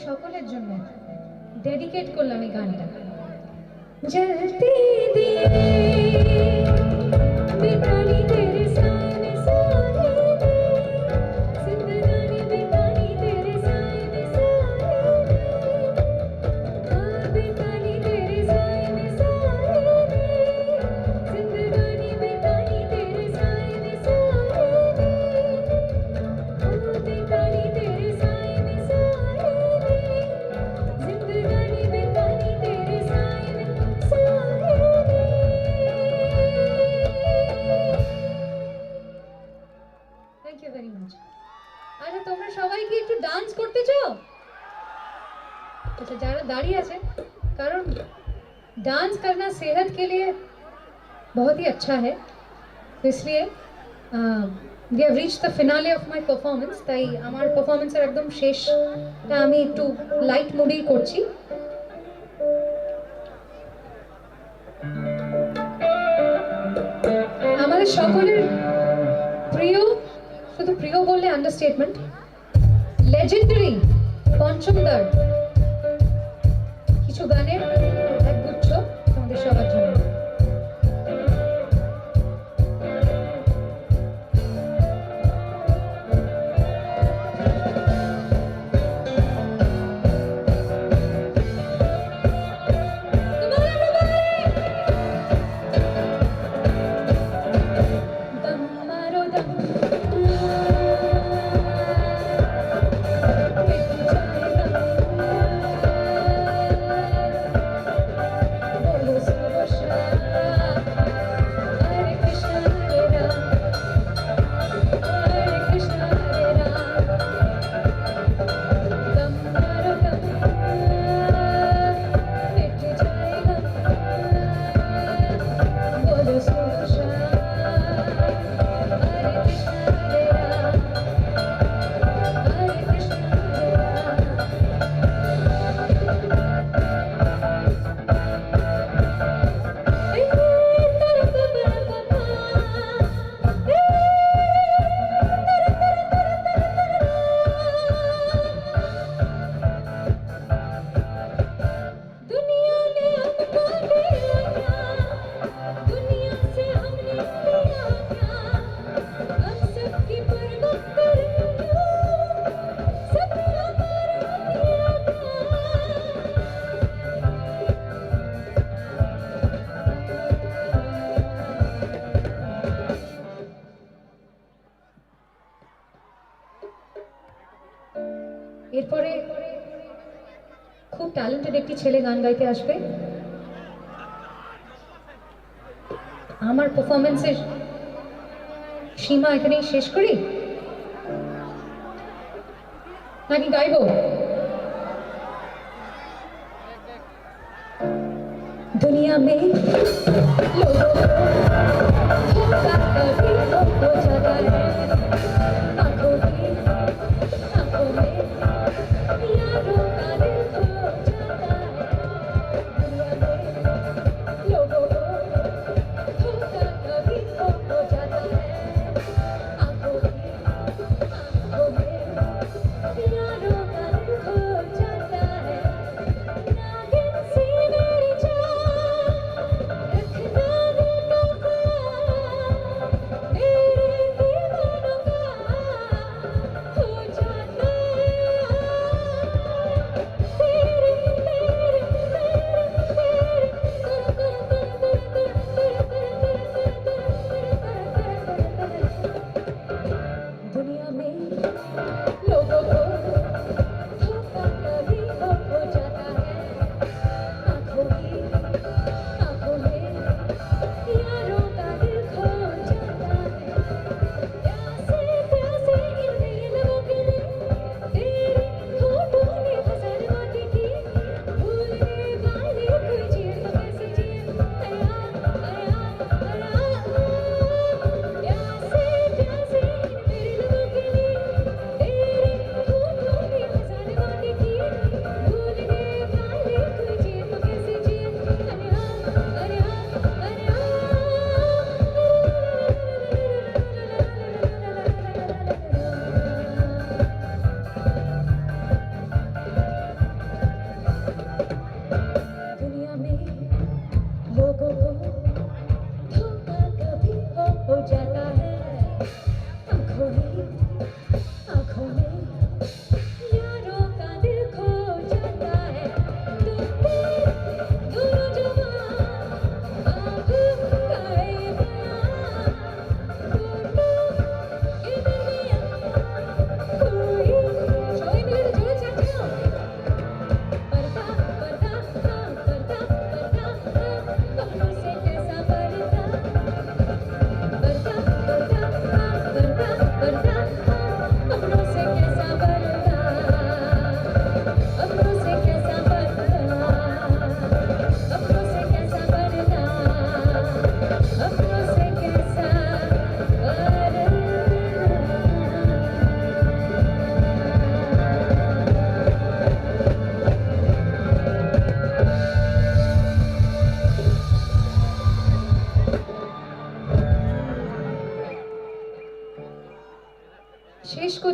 সকলের জন্য ডেডিকেট করলাম এই গানটা। জলতি দে বেটানি তেরে সায় মে সায়ে দে, জিंदगानी बेटानी तेरे साए में साए दे, बेटानी तेरे साए में साए दे, जिंदगानी बेटानी तेरे साए में साए दे, बेटानी तेरे साए में साए दे, जिंदगानी बेटानी तेरे साए में साए दे। Thank you very much. আচ্ছা তোমরা সবাই কি একটু ডান্স করতে চাও? अच्छा যারা দাঁড়িয়ে আছে, কারণ डांस करना सेहत के लिए बहुत ही अच्छा है, तो इसलिए we have reached the finale of my performance, তাই আমার পারফরম্যান্সের একদম শেষটা আমি একটু লাইট মুডেই করছি। আমাদের সকলের প্রিয়, শুধু প্রিয় বললে আন্ডারস্টেটমেন্ট, লেজেন্ডারি পঞ্চম দার কিছু গানের একগুচ্ছ তোমাদের সবার জন্য। এরপরে খুব ট্যালেন্টেড একটি ছেলে গান গাইতে আসবে। আমার পারফরম্যান্সের সীমা এখানেই শেষ করি নাকি গাইবো? दुनिया में लोगों को कभी हो जाता है, आंखों की आंखों में यारों का दिल खो जाता है। दुनिया में लोगों को धोखा कभी हो जाता है, आंखों की आंखों में यारों का दिल खो जाता है। नागिन सी मेरी रखना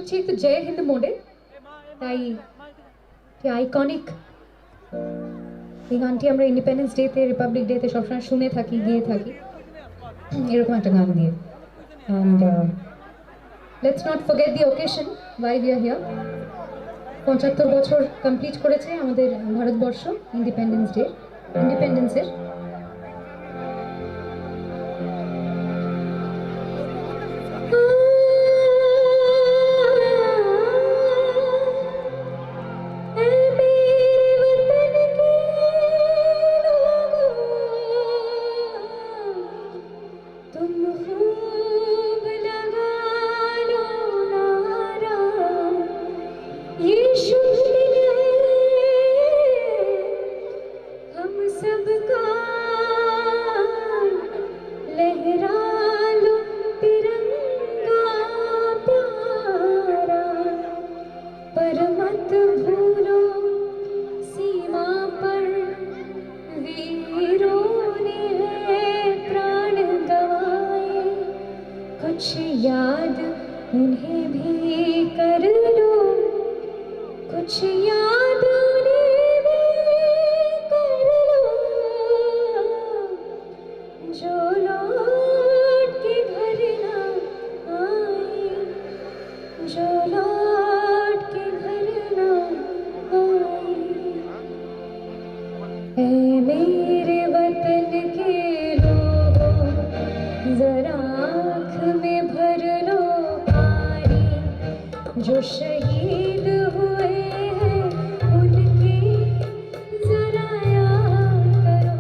করছি একটু জয় হিন্দ মোডে, তাই আইকনিক এই গানটি আমরা ইন্ডিপেন্ডেন্স ডেতে, রিপাবলিক ডেতে সবসময় শুনে থাকি, গিয়ে থাকি এরকম একটা গান দিয়ে। And let's not forget the occasion why we are here. 75 বছর কমপ্লিট করেছে আমাদের ভারতবর্ষ ইন্ডিপেন্ডেন্সের। कुछ याद उन्हें भी कर लो, कुछ याद उन्हें भी कर लो, जो लौट के घर ना आए, जो लौट के घर ना आए। ऐ मेरे वतन के लोगों, जरा आँख में भर लो पानी, जो शहीद हुए हैं उनकी जरा याद करो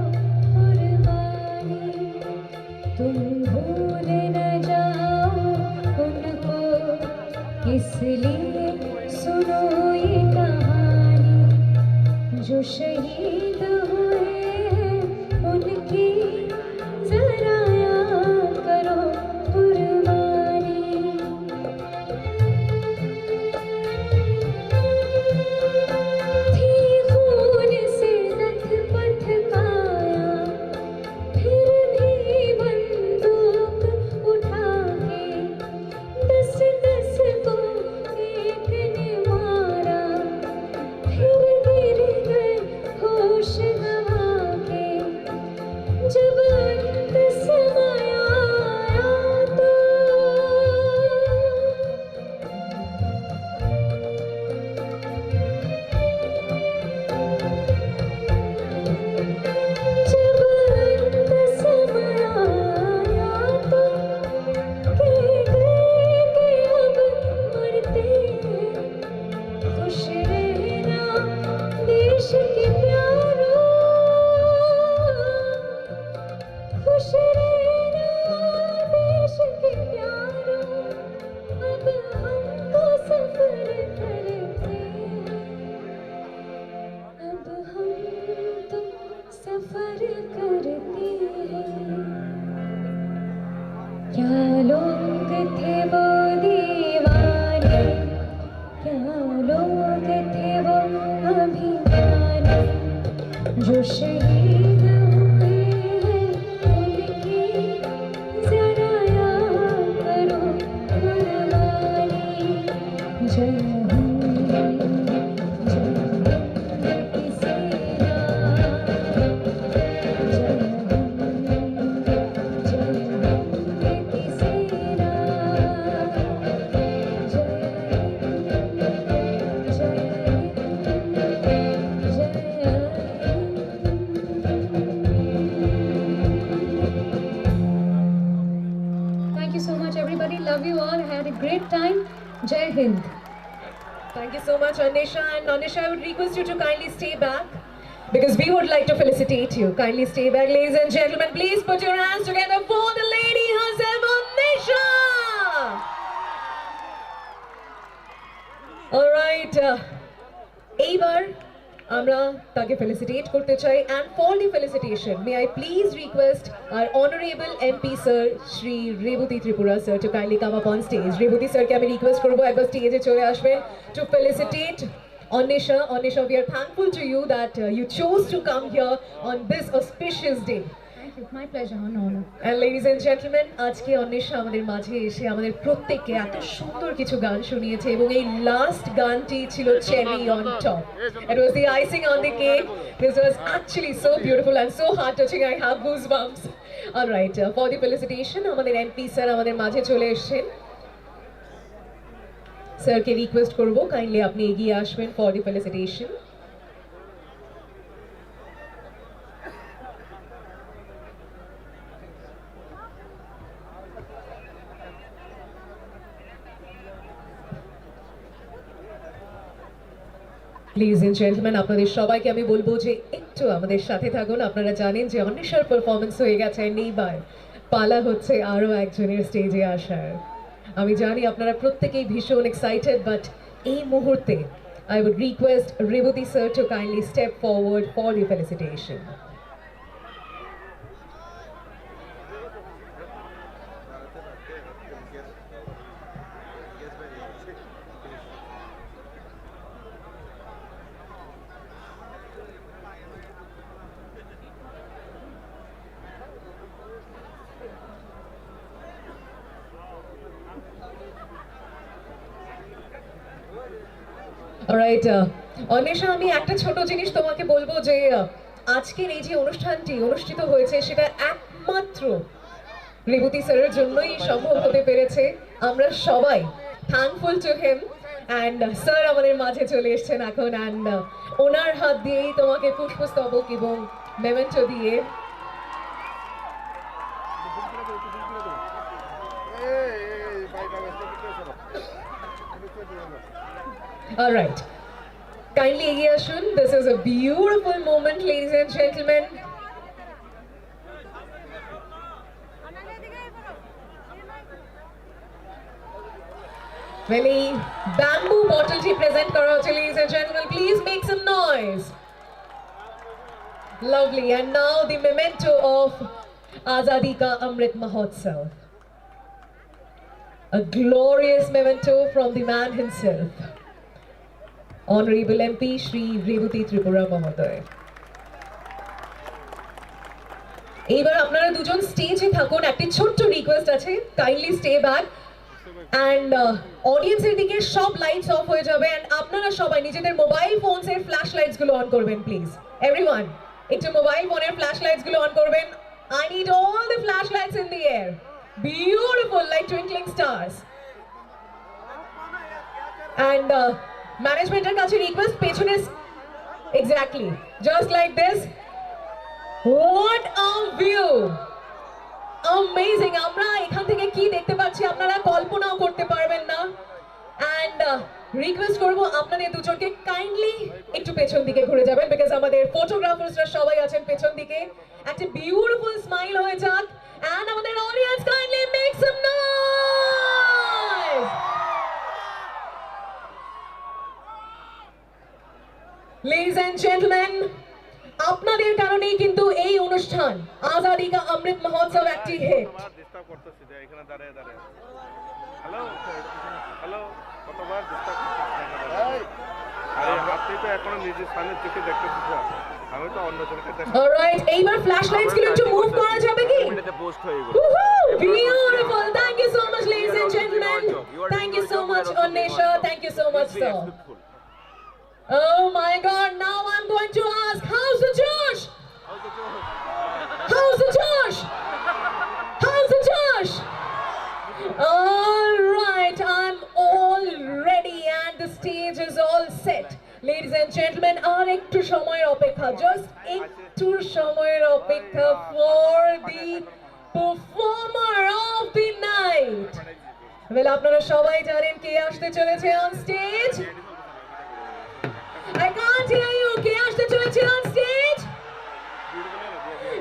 कुर्बानी। तुम भूल न जाओ उनको, इसलिए सुनो ये कहानी, जो शहीद हुए हैं उनकी जरा याद करो कुर्बानी। थी खून से लथपथ काया, फिर भी बंदूक उठा के 10-10 को एक ने मारा, फिर गिर गए होश गंवा के। जब अंत समय आया तो जब अंत समय आया तो कह गए कि अब मरते हैं। खुश रहना देश के प्यारों, खुश रहना देश के प्यारों, अब हम तो सफर करते हैं, अब हम तो सफर करते हैं। क्या लोग थे वो दीवाने, क्या लोग थे वो अभिमानी, जो शहीद हुए हैं उनकी जरा याद करो कुर्बानी। जय हिंद, जय हिंद की सेना, जय हिंद, जय हिंद की सेना, जय Thank you so much, everybody. Love you all. Had a great time. Jai Hind. Thank you so much, Anisha. And Anisha, I would request you to kindly stay back because we would like to felicitate you. Kindly stay back, ladies and gentlemen. Please put your hands together for the lady herself, Anisha. All right. Eibar, আমরা তাকে felicitate করতে চাই, and for the felicitation may I please request our honorable MP sir Shri Rebhuti Tripura sir to kindly come up on stage. Rebhuti sir কে আমি request করব একবার স্টেজে চলে আসবেন to felicitate Anisha. Anisha, we are thankful to you that you chose to come here on this auspicious day. Thank you. My pleasure. Honor. And ladies and gentlemen, আজকে অন্বেষা আমাদের মাঝে এসে আমাদের প্রত্যেককে এত সুন্দর কিছু গান শুনিয়েছে এবং এই লাস্ট গানটি ছিল cherry on top. It was the icing on the cake. This was actually so beautiful and so heart touching. I have goosebumps. All right, for the felicitation, আমাদের এমপি স্যার আমাদের মাঝে চলে এসেছেন. স্যারকে রিকোয়েস্ট করব kindly আপনি এগিয়ে আসবেন for the felicitation. Ladies and gentlemen, আপনাদের সবাইকে আমি বলবো যে একটু আমাদের সাথে থাকুন. আপনারা জানেন যে অন্বেষার পারফরমেন্স হয়ে গেছে, এইবার পালা হচ্ছে আরো একজনের স্টেজে আসার. আমি জানি আপনারা প্রত্যেকেই ভীষণ এক্সাইটেড, বাট এই মুহূর্তে I would request Rebhuti sir to kindly step forward for the felicitation. Alright, Anwesha আমি একটা ছোট জিনিস তোমাকে বলবো যে আজকের এই যে অনুষ্ঠানটি অনুষ্ঠিত হয়েছে সেটা একমাত্র রেবতী স্যারের জন্যই সম্ভব হতে পেরেছে. আমরা সবাই thankful to him and sir আমাদের মাঝে চলে এসেছেন এখন অ্যান্ড ওনার হাত দিয়েই তোমাকে পুষ্পস্তবক এবং মেমেন্টো দিয়ে All right. Kindly এগিয়ে আসুন. This is a beautiful moment, ladies and gentlemen. Well, এই bamboo bottle টি present করা হচ্ছে, ladies and gentlemen. Please make some noise. Lovely. And now the memento of Azadi ka Amrit Mahotsav. A glorious memento from the man himself. Honorable MP Shri Rebhuti Tripura Mahoday. এবার আপনারা দুজন স্টেজে থাকুন. একটি ছোট্ট request আছে, kindly stay back and অডিয়েন্সের দিকে সব লাইটস অফ হয়ে যাবে অ্যান্ড আপনারা সবাই নিজেদের মোবাইল ফোনসের ফ্ল্যাশ লাইটস গুলো অন করবেন প্লিজ. এভরিওয়ান একটু মোবাইল ফোনের ফ্ল্যাশ লাইটস গুলো অন করবেন. I need all the flashlights in the air. Beautiful like twinkling stars. And ম্যানেজমেন্টের কাছে রিকোয়েস্ট পেছনে exactly just like this. What a view, amazing. আমরা এখান থেকে কি দেখতে পাচ্ছি আপনারা কল্পনাও করতে পারবেন না. অ্যান্ড রিকোয়েস্ট করব আপনাদের দুজনকে কাইন্ডলি একটু পেছন দিকে ঘুরে যাবেন বিকজ আমাদের ফটোগ্রাফার্সরা সবাই আছেন পেছন দিকে. একটা বিউটিফুল স্মাইল হয়ে যাক অ্যান্ড আমাদের audience kindly make some noise. Ladies and gentlemen, আপনাদের কারণেই কিন্তু এই অনুষ্ঠান আজাদি কা অমৃত মহোৎসব একটি হিট. ডিস্টার্ব করতেছি যে এখানে দাঁড়িয়ে দাঁড়িয়ে হ্যালো হ্যালো কতবার ডিস্টার্ব করতেছি. আরে আপনি তো এখনো নিজের সামনে থেকে দেখতেছেন, আমি তো অন্যজনকে দেখছি. অলরাইট, এইবার ফ্ল্যাশ লাইটস গুলো একটু মুভ করা যাবে কি? এটাতে পোস্ট হয়ে গেল. Beautiful. Thank you so much, ladies and gentlemen. Thank you so much, Onesha. Thank you so much, sir. Oh my God, now I'm going to ask, how's the Josh? How's the Josh? How's the Josh? All right, I'm all ready and the stage is all set. Ladies and gentlemen, আর একটু সময়ের অপেক্ষা, just একটু সময়ের অপেক্ষা for the performer of the night. Well, আপনারা সবাই জানেন কে আসতে চলেছে on stage? I can't hear you. কে আসতে চলেছে on stage?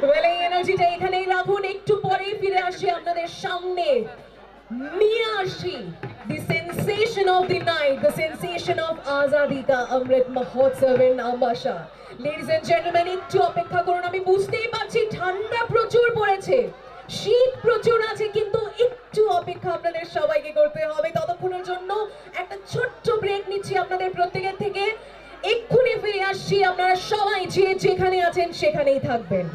Well, এই এনার্জিটা এখানেই রাখুন, একটু পরেই ফিরে আসি আপনাদের সামনে. নিয়ে আসি the sensation of the night, the sensation of Azadi ka Amrit Mahotsav in Ambassa. Ladies and gentlemen, একটু অপেক্ষা করুন. আমি বুঝতেই পারছি ঠান্ডা প্রচুর পড়েছে, শীত প্রচুর আছে, কিন্তু একটু অপেক্ষা আপনাদের সবাইকে করতে হবে. ততক্ষণের জন্য একটা ছোট্ট ব্রেক নিচ্ছি আপনাদের প্রত্যেকের থেকে. এক্ষুনি ফিরে আসছি, আপনারা সবাই যে যেখানে আছেন সেখানেই থাকবেন.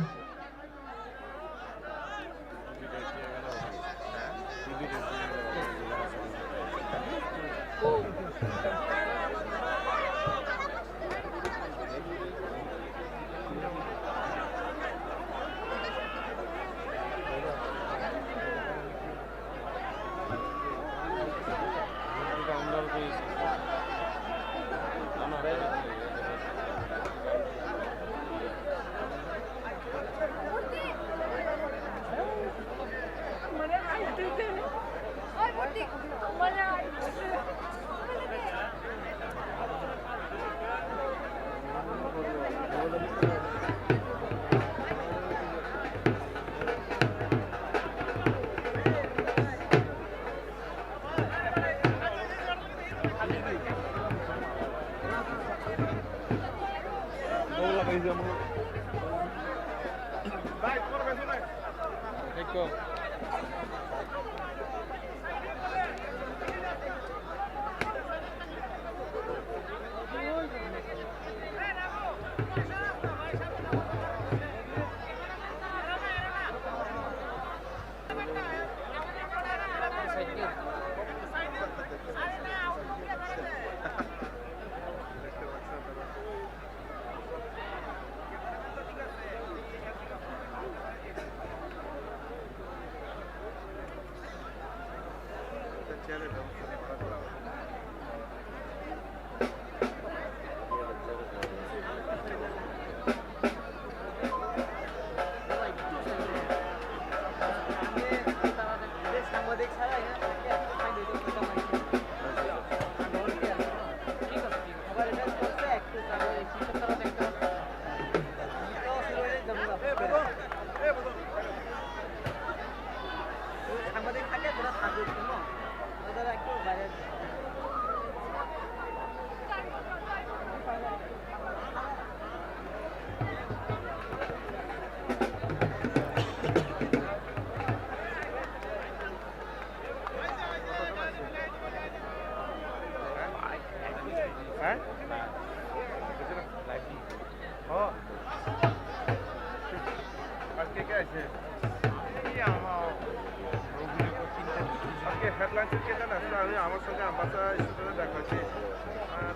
হেডলাইন কে জানা আমি আমার সঙ্গে আম্বাসা স্টুডিওতে দেখা হচ্ছে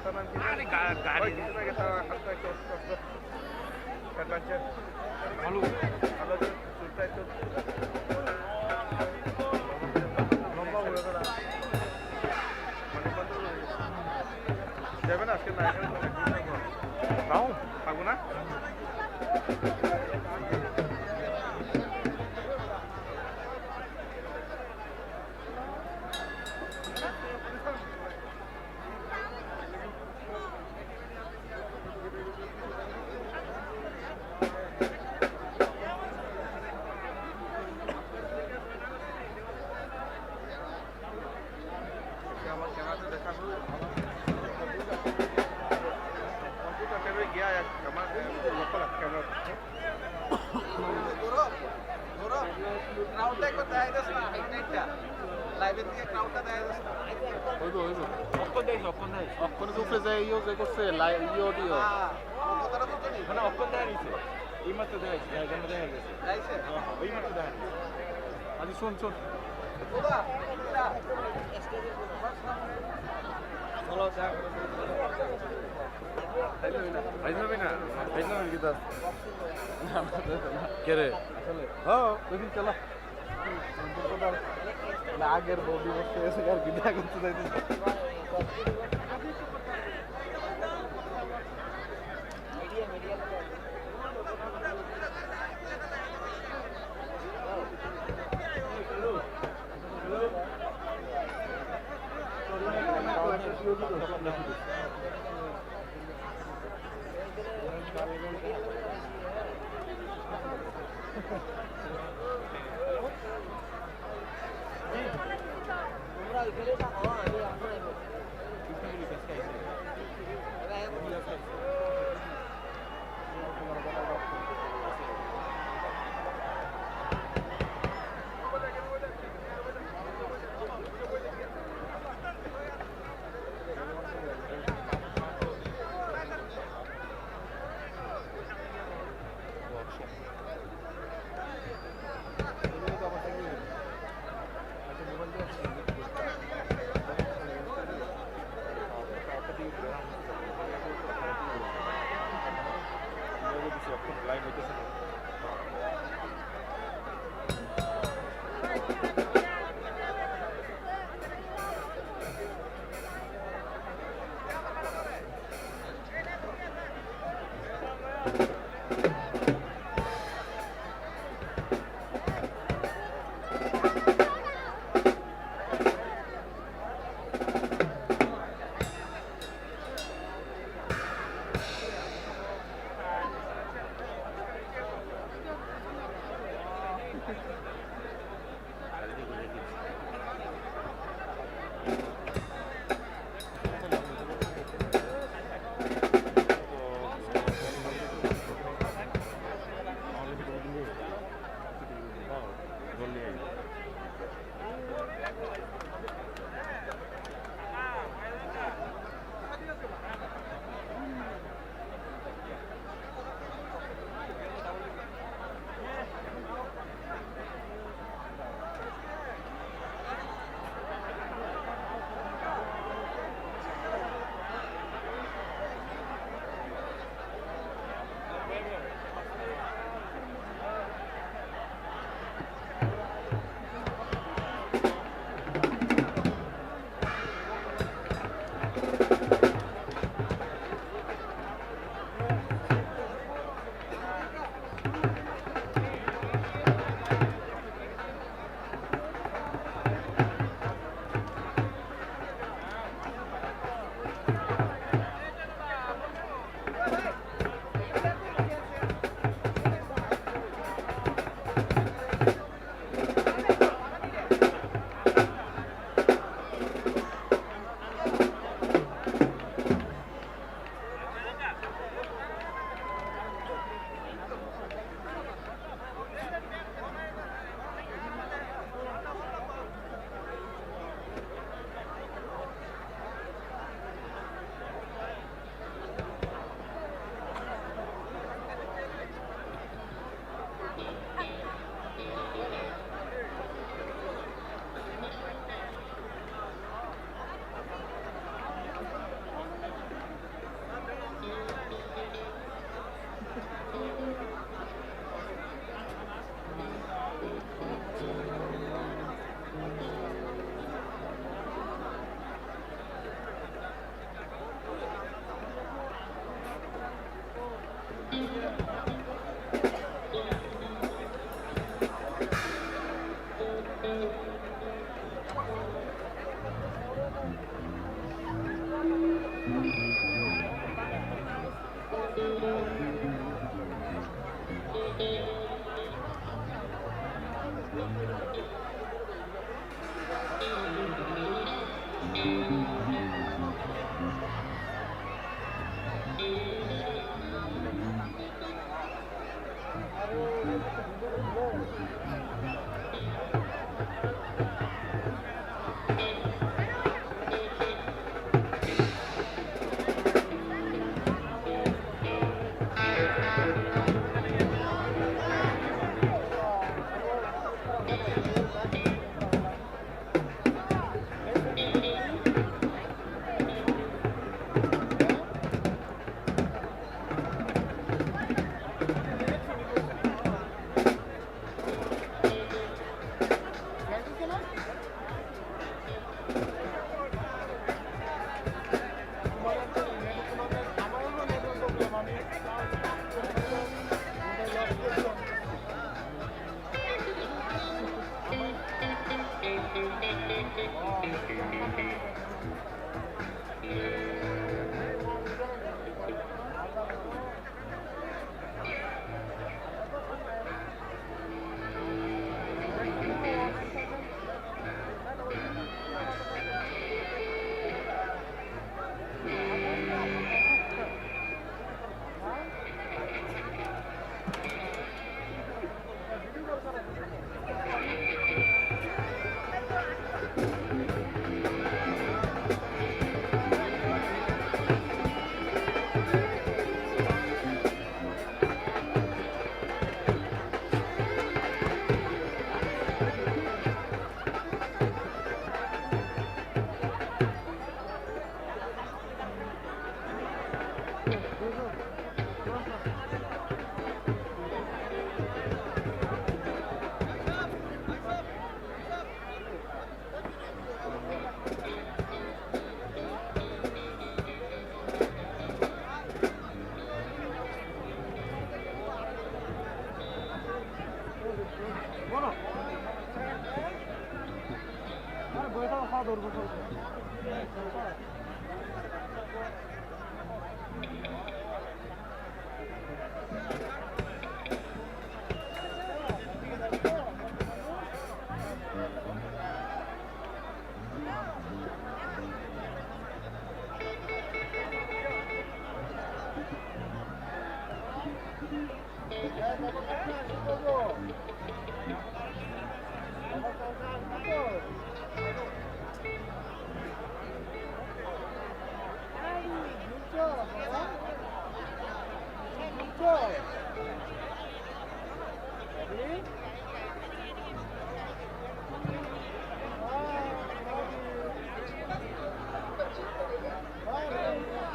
তার নাম কি গাড়ি হালকা একটু হেডলাইন ভালো ভালো চুলটা একটু লম্বা হয়ে গেল যাবে না আজকে না এখানে তাও থাকবো না অক্ষণে উপরে যায় ইয়ে যে করছে ইয়ে অডিও মানে অক্ষণ দেখা গেছে এই মাত্র দেখা গেছে দেখা গেছে ওই মাত্র দেখা গেছে আজ শোন শোন আগের বডি বসে এসে আর কি দেখা করতে যাইতেছে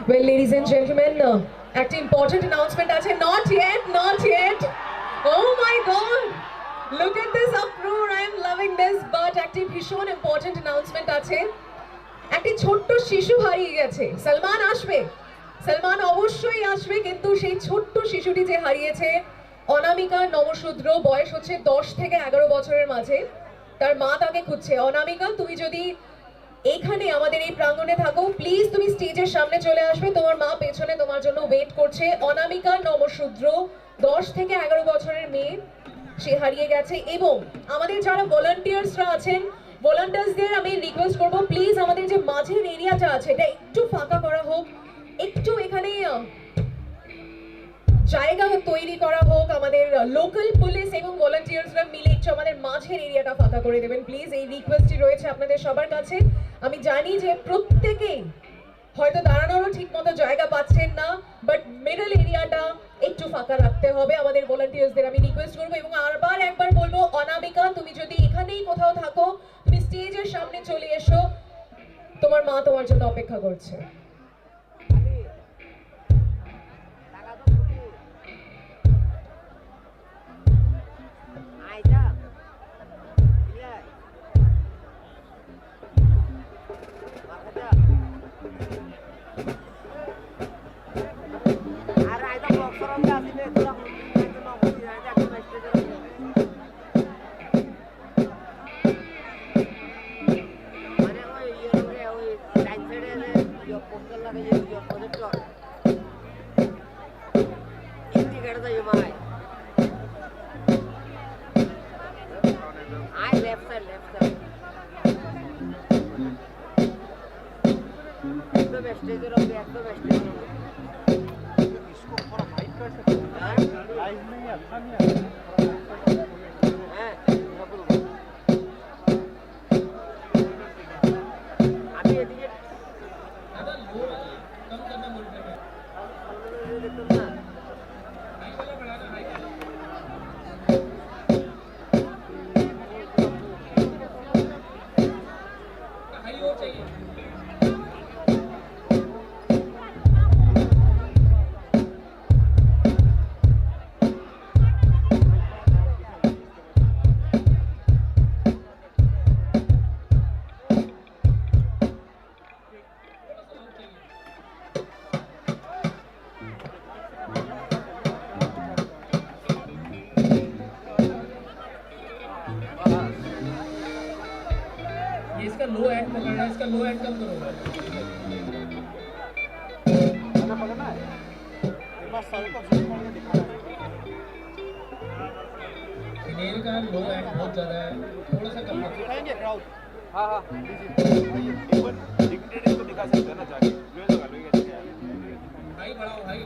Well, ladies and gentlemen, একটা important announcement আছে. Not yet, not yet. Oh my God! Look at this uproar. I am loving this. But একটা ভীষণ important announcement আছে. একটি ছোট্ট শিশু হারিয়ে গেছে. সালমান আসবে. সালমান অবশ্যই আসবে, কিন্তু সেই ছোট্ট শিশুটি যে হারিয়েছে, অনামিকা নমশূদ্র, বয়স হচ্ছে 10 থেকে 11 বছরের মাঝে। তার মা তাকে খুঁজছে। অনামিকা, তুমি যদি এখানে আমাদের এই প্রাঙ্গণে থাকো, প্লিজ তুমি স্টেজের সামনে চলে আসবে। তোমার মা পেছনে তোমার জন্য ওয়েট করছে। অনামিকা নমশূদ্র, 10 থেকে 11 বছরের মেয়ে, সে হারিয়ে গেছে। এবং আমাদের যারা ভলান্টিয়ার্সরা আছেন, ভলান্টিয়ার্সদের আমি রিকোয়েস্ট করবো, প্লিজ আমাদের যে মাঝের এরিয়াটা আছে এটা একটু ফাঁকা করা হোক, একটু এখানে জায়গা তৈরি করা হোক। আমাদের লোকাল পুলিশ এবং ভলান্টিয়ার্সরা মিলে একটু আমাদের মাঝের এরিয়াটা ফাঁকা করে দেবেন প্লিজ। এই রিকোয়েস্টটি রয়েছে আপনাদের সবার কাছে। আমি জানি যে প্রত্যেকেই হয়তো দাঁড়ানোরও ঠিক মতো জায়গা পাচ্ছেন না, বাট মিডল এরিয়াটা একটু ফাঁকা রাখতে হবে। আমাদের ভলান্টিয়ার্সদের আমি রিকোয়েস্ট করবো এবং আবার একবার বলবো, অনামিকা তুমি যদি এখানেই কোথাও থাকো, তুমি স্টেজের সামনে চলে এসো। তোমার মা তোমার জন্য অপেক্ষা করছে। इसका लो एंड पकड़ना है, इसका लो एंड कम करो। पकड़ना है एक बार सारे को जूम करके दिखाना है। नेल का लो एंड बहुत ज़्यादा है, थोड़ा सा कम करो। दिखाएंगे क्राउड। हाँ हाँ इवन डिग्नेटरीज को दिखा सकते हैं ना जाके। लो लगा लो ये हाई बढ़ाओ हाई।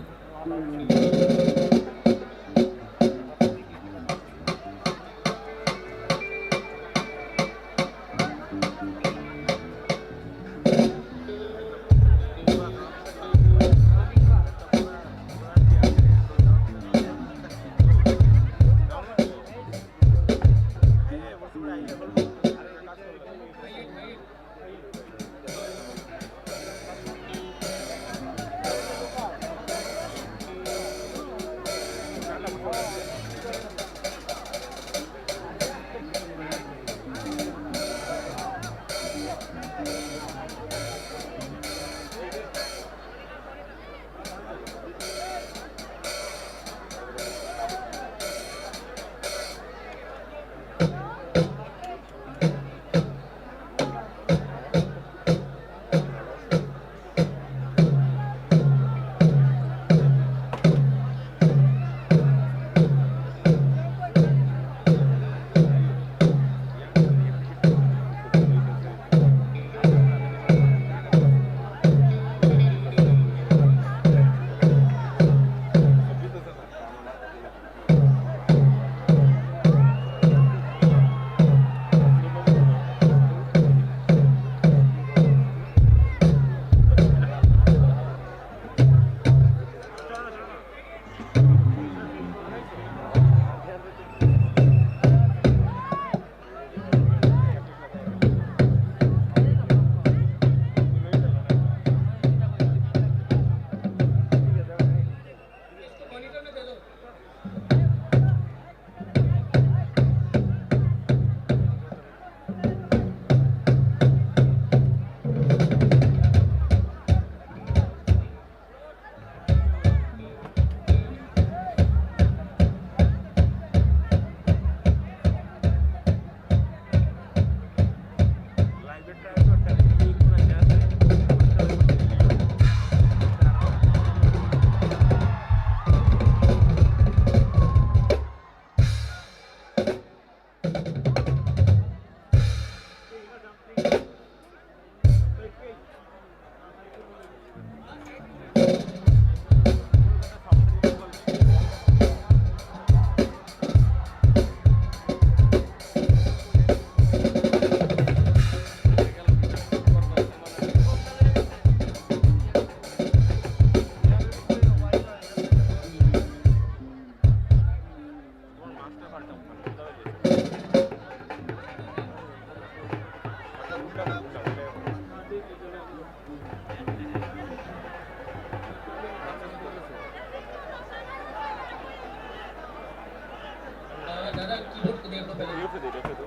दादा कीबोर्ड को देख लो पहले। ये दे दो।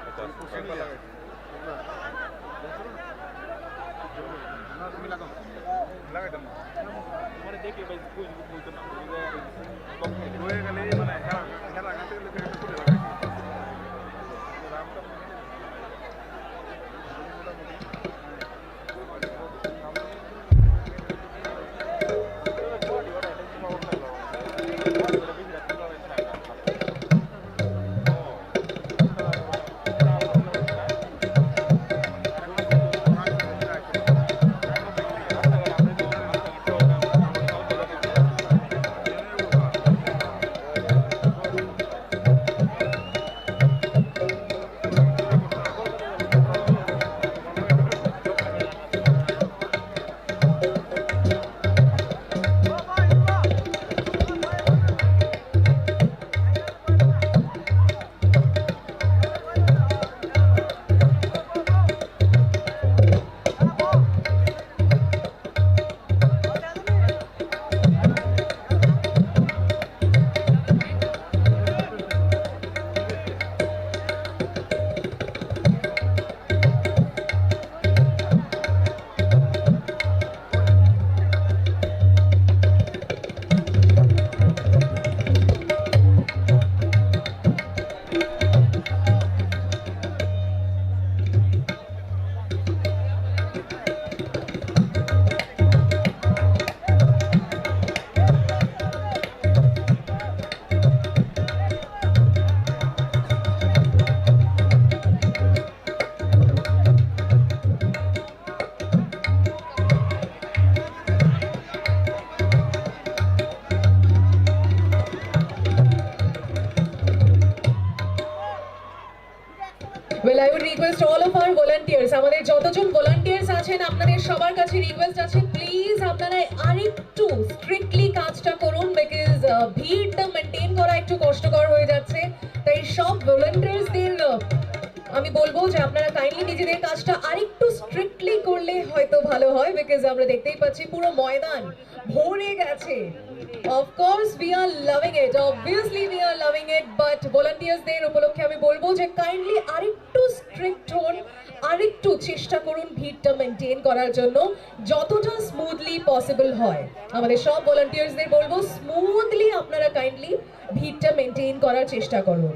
अच्छा, না তুমি লাগাও লাগাইতাম না মানে দেখলে ভাই বুঝতে না রয়ে গেলে মানে খেলা খেলা গাতে গেলে একটা করে লাগাই রামটা Well, I would request all of our volunteers, আমাদের যতজন volunteers আছেন আপনাদের সবার কাছে রিকোয়েস্ট আছে প্লিজ আপনারা আরেকটু স্ট্রিক্টলি কাজটা করুন বিকজ ভিড়টা মেনটেন করা একটু কষ্টকর হয়ে যাচ্ছে তাই সব ভলান্টিয়ার্সদের আমি বলবো যে আপনারা কাইন্ডলি নিজেদের কাজটা আরেকটু স্ট্রিক্টলি করলে হয়তো ভালো হয় বিকজ আমরা দেখতেই পাচ্ছি পুরো ময়দান ভরে গেছে Of course, we are loving it. Obviously, we are loving it. But volunteers দের উপলক্ষে আমি বলবো যে কাইন্ডলি আরেকটু স্ট্রিক্ট হন, আরেকটু চেষ্টা করুন ভিড়টা মেনটেন করার জন্য যতটা স্মুথলি পসিবল হয়। আমাদের সব ভলান্টিয়ার্সদের বলবো স্মুথলি আপনারা কাইন্ডলি ভিড়টা মেনটেন করার চেষ্টা করুন।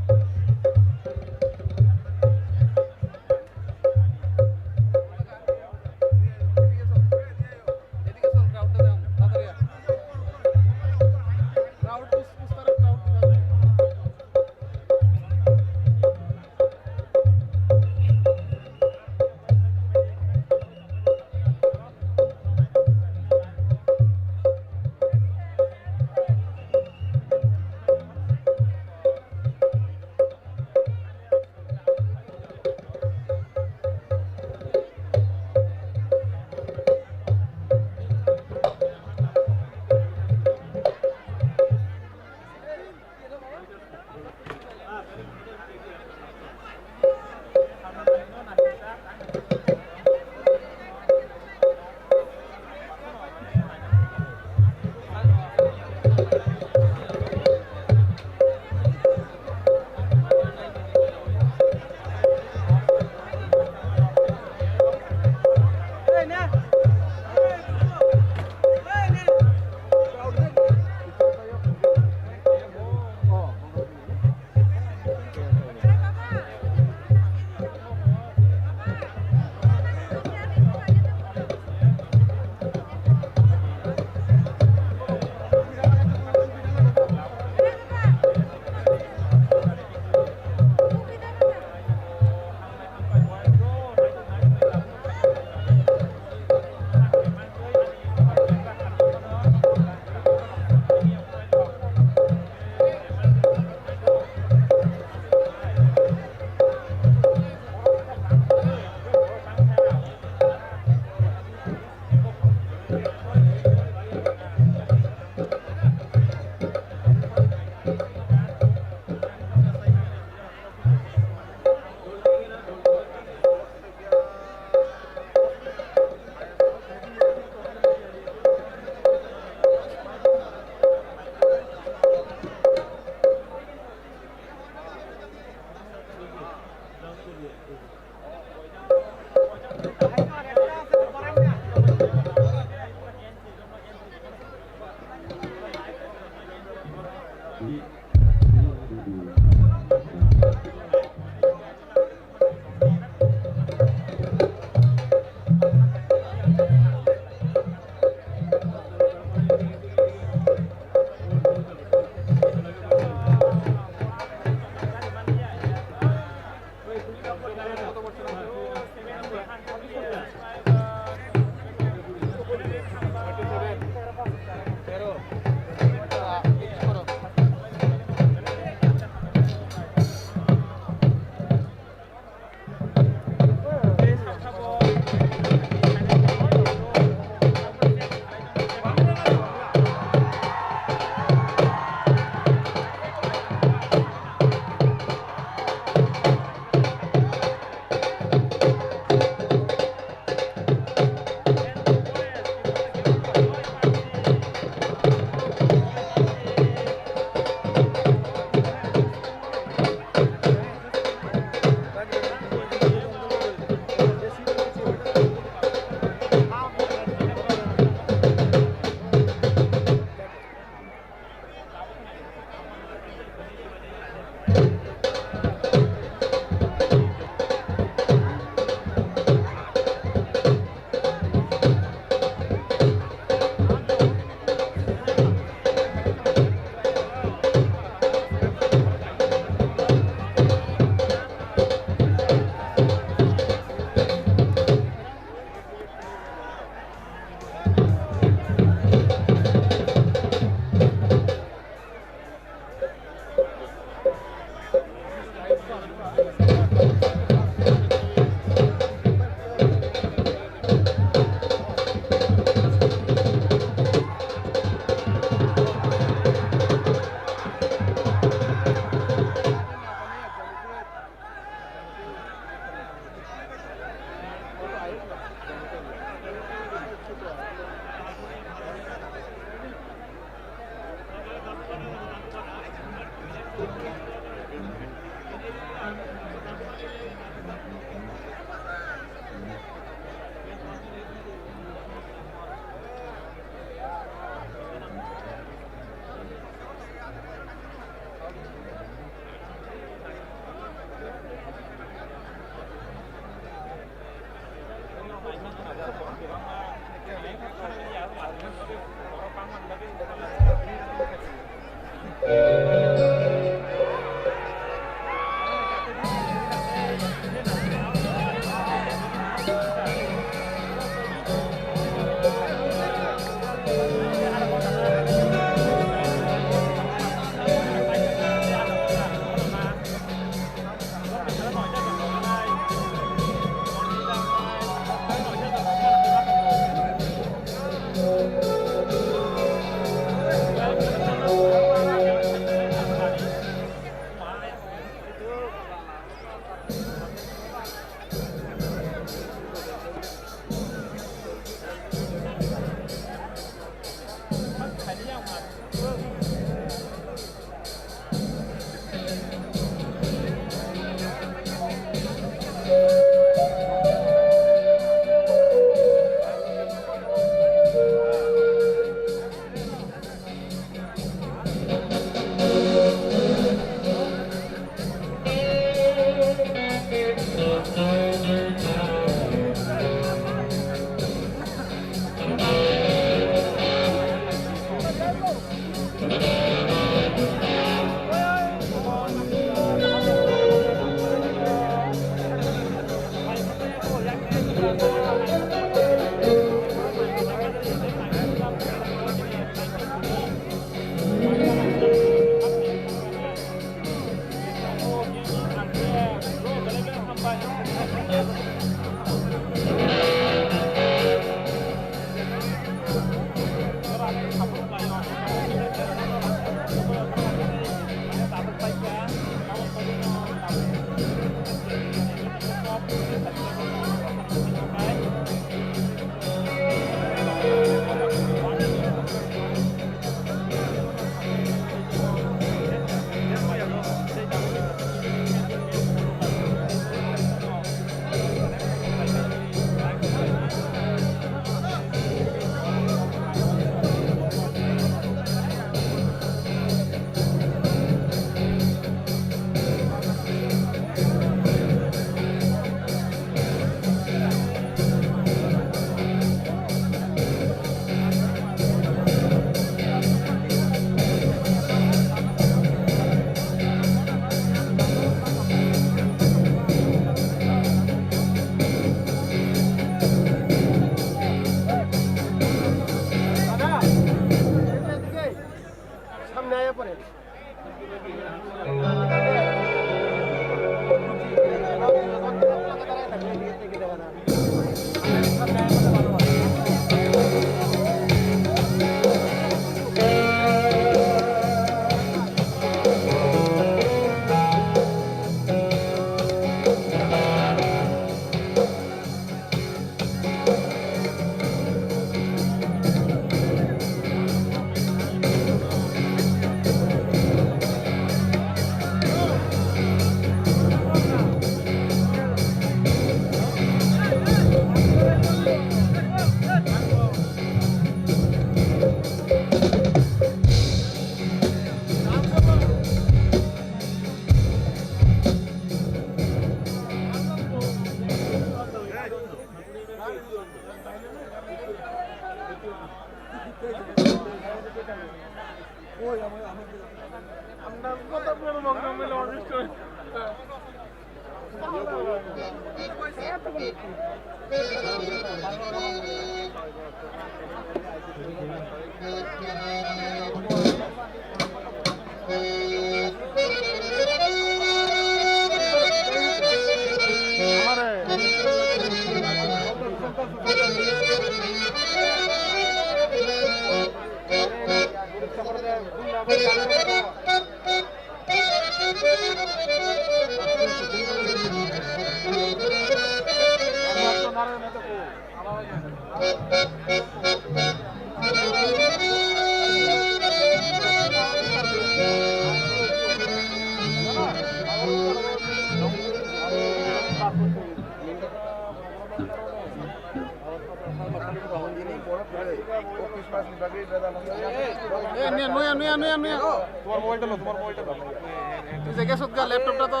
ল্যাপটপটা তো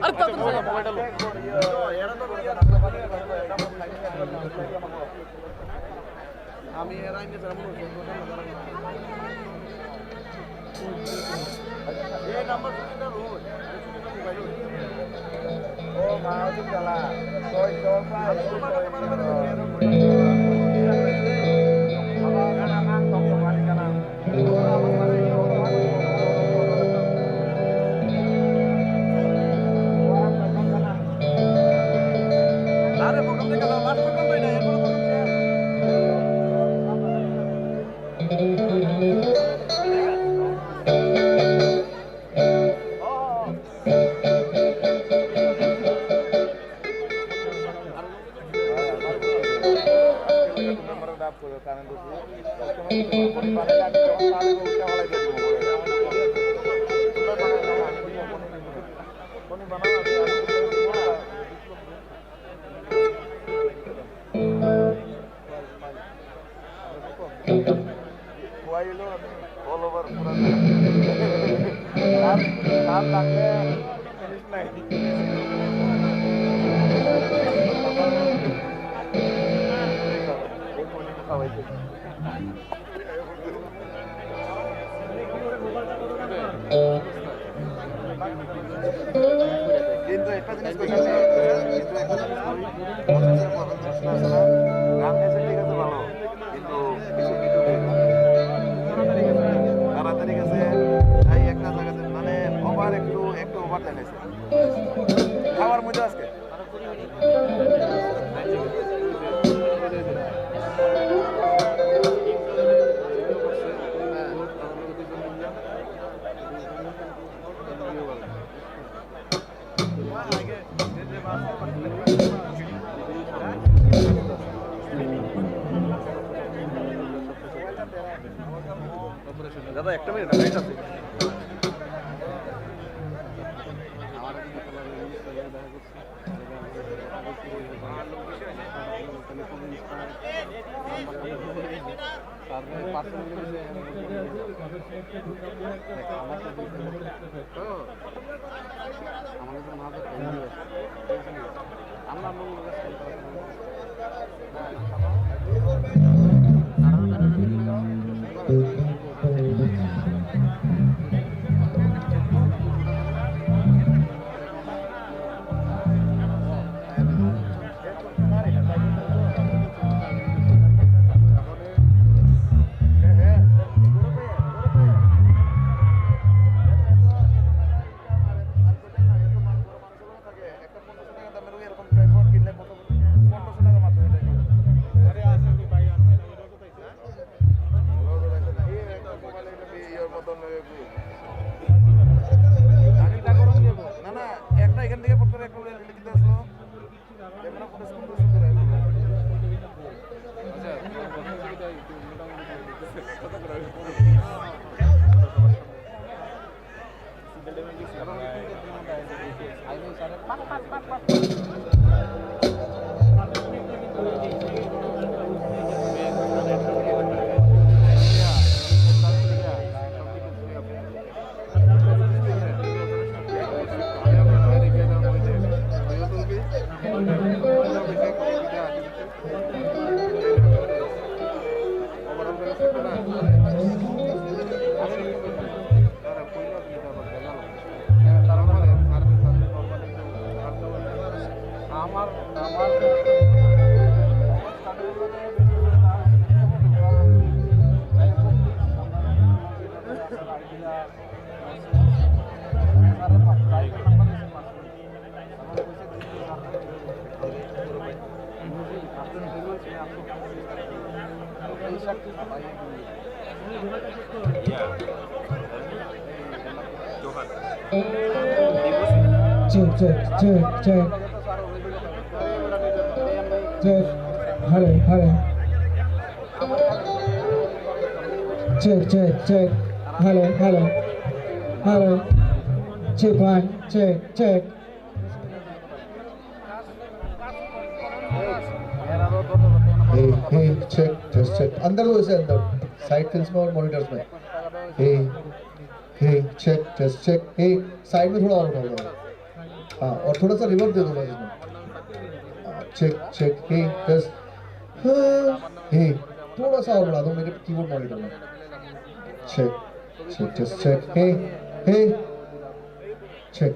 আরে তো মোবাইলটা লো আমি এর আইনে যারা মনে হচ্ছে এই নাম্বার ছুটিটা রোজ ছুটিটা মোবাইল ও মা হচ্ছে জ্বালা কই দরকার আরে প্রোগ্রাম দেখে দাও লাস্ট প্রোগ্রাম তো এটা এরপর প্রোগ্রাম all over pura काम লাগবে ফিনিশ নাই কিন্তু একটা জিনিস কই কিন্তু একটা জিনিস কই গান এসে ঠিক আছে ভালো কিন্তু বেশি ভিডিও তাড়াতাড়ি গেছে তাই একটা জায়গাতে মানে ওভার একটু ওভার দেখাইছে খাওয়ার মধ্যে আজকে দাদা একটা মিনিট লাইট আছে Check. Hello. Check. Hello. Check one. Check. Hey, check. अंदर हो इसे अंदर. Side films में और monitors में. Hey, check. Hey, side में थोड़ा और उठाओ. हाँ, और थोड़ा सा रिवर्ब दे दो बस इसमें. Check. Hey, थोड़ा सा और बढ़ा दो मेरे कीबोर्ड मॉनिटर में। Check check just check hey hey check.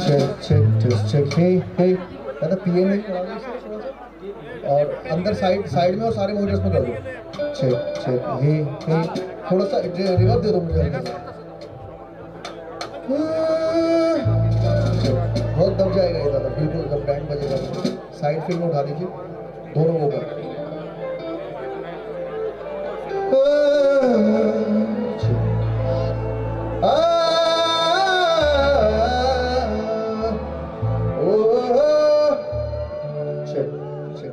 Check check just check hey hey. दादा पीए में थोड़ा सा और अंदर साइड में और सारे मॉनिटर्स में कर दो। चेक चेक हे हे। थोड़ा सा रिवर्ब दे दो मुझे अंदर। बहुत दब जाएगा ये दादा, बिल्कुल जब बैंड बजेगा। साइड फील में उठा दीजिए दोनों को कर।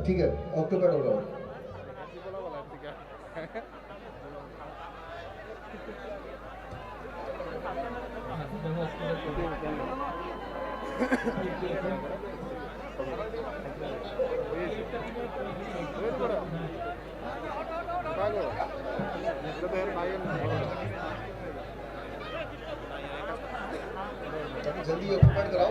ठीक है ऑक्टोपैड हो रहा है। जल्दी ऑक्टोपैड कराओ।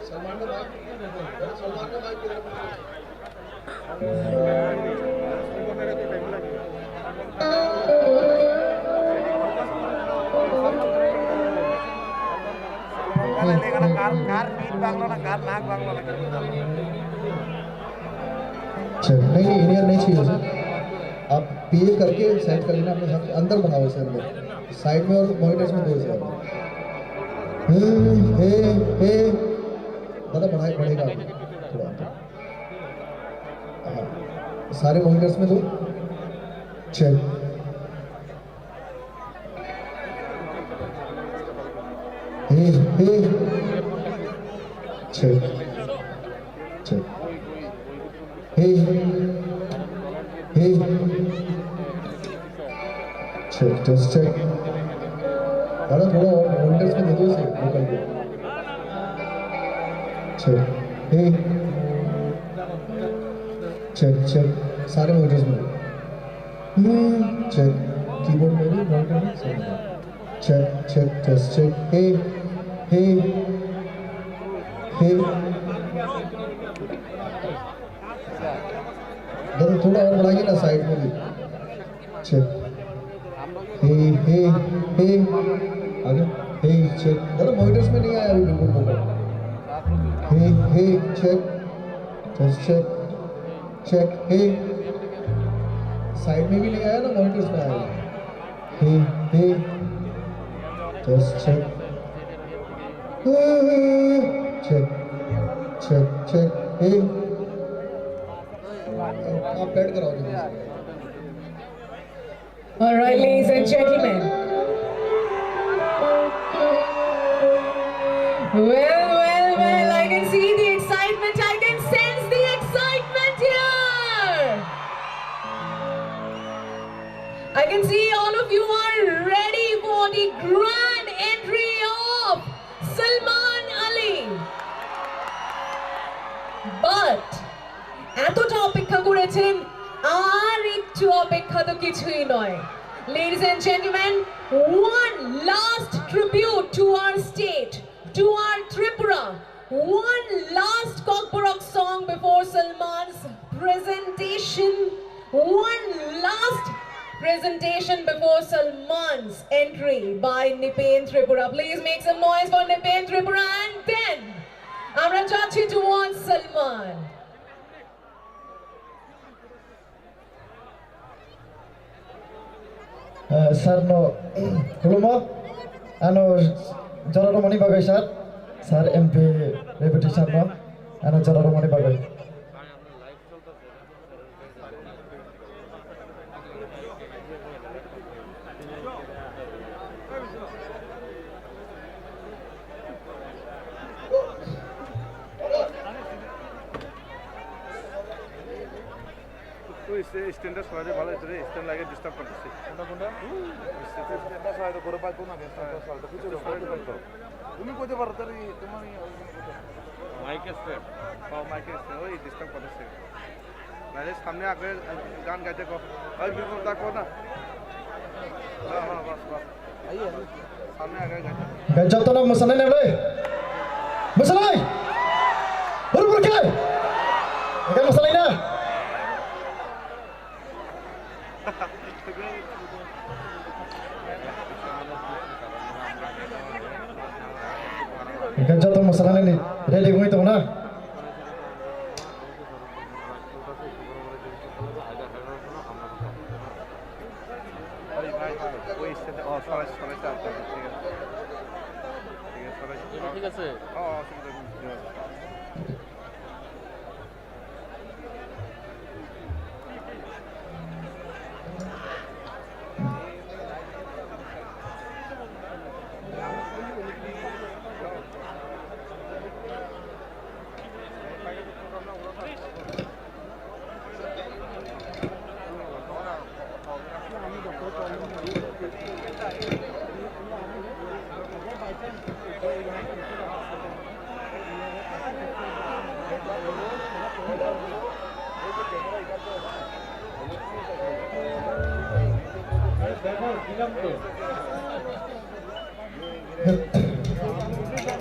सलमान का माइक नहीं इंडियन नहीं चाहिए सर। आप पीए करके सेट कर लेना अपने साथ, अंदर बनाओ इसे अंदर साइड में और मॉनिटर्स में दो इसे दादा बढ़ेगा थोड़ा। हाँ सारे मॉनिटर्स में दो। चल चल चल चेक जस्ट चेक। दादा थोड़ा और मॉनिटर्स में दे दो इसे वोकल को। चेक हे चेक चेक सारे मॉनिटर्स में चेक कीबोर्ड में भी मॉनिटर में सब check check just check hey हे हे। दादा थोड़ा और बढ़ाइए ना साइड में भी। चेक हे हे हे आगे हे चेक। दादा मॉनिटर्स में नहीं आया अभी बिल्कुल focal. Hey hey check just check check hey. Side में भी नहीं आया ना, मॉनिटर्स में आया। Hey hey just check check check check hey. आप ऐड कराओ जल्दी से। All right, ladies and gentlemen. Well, I can see the excitement. I can sense the excitement here. I can see all of you are ready for the grand entry of Salman Ali. But, এতটা অপেক্ষা করেছেন আর একটু অপেক্ষা তো কিছুই নয়। Ladies and gentlemen, one last tribute to our state, to our Tripura. One last Kokborok song before Salman's presentation One last presentation before Salman's entry by Nipen Tripura. Please make some noise for Nipen Tripura, and then Amrit Mahotsav towards Salman. Sir no kulumo ano jororo mani bagai sir MP deputy sir no ano jororo mani bagai standard সবাই ভালো হয়েছে রে stand লাগে disturb করতেছে তুমি কইতে পারো তার তোমার মাইকের স্ট্যান্ড মাইকের স্ট্যান্ড ওই ডিস্টার্ব করতেছে নাহলে সামনে আগে গান গাইতে কো ওই বিপদ দেখো না হ্যাঁ বাস বাস সামনে আগে গাইতে gajah to na masalay na le masalay buru ke ikan masalay na gajah to masalah na ni ready gumi to na ওই স্ট্যান্ডে ও সবাই সবাই ঠিক আছে ঠিক আছে অসুবিধা নেই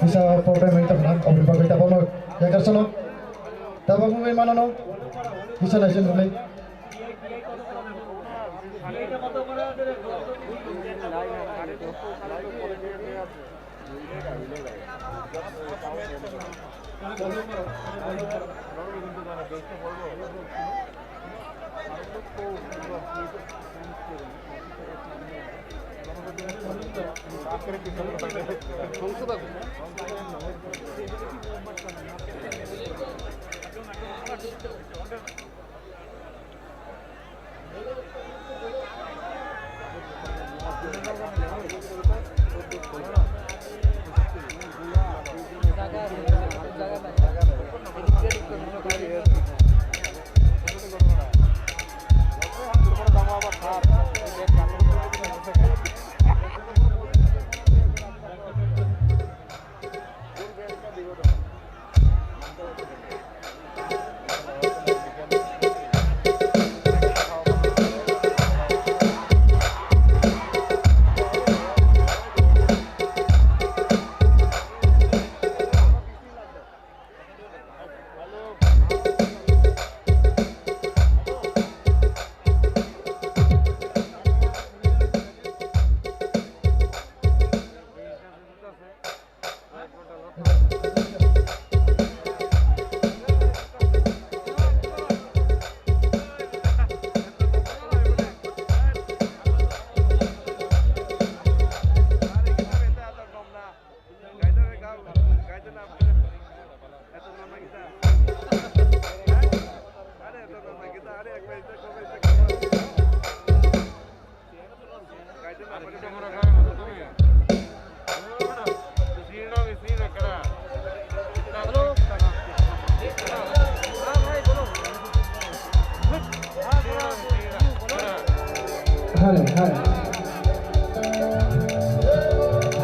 bisa program itu kan obrolan bagi tahu no ya kerja no tahu kamu main mana no bisa nasi mulai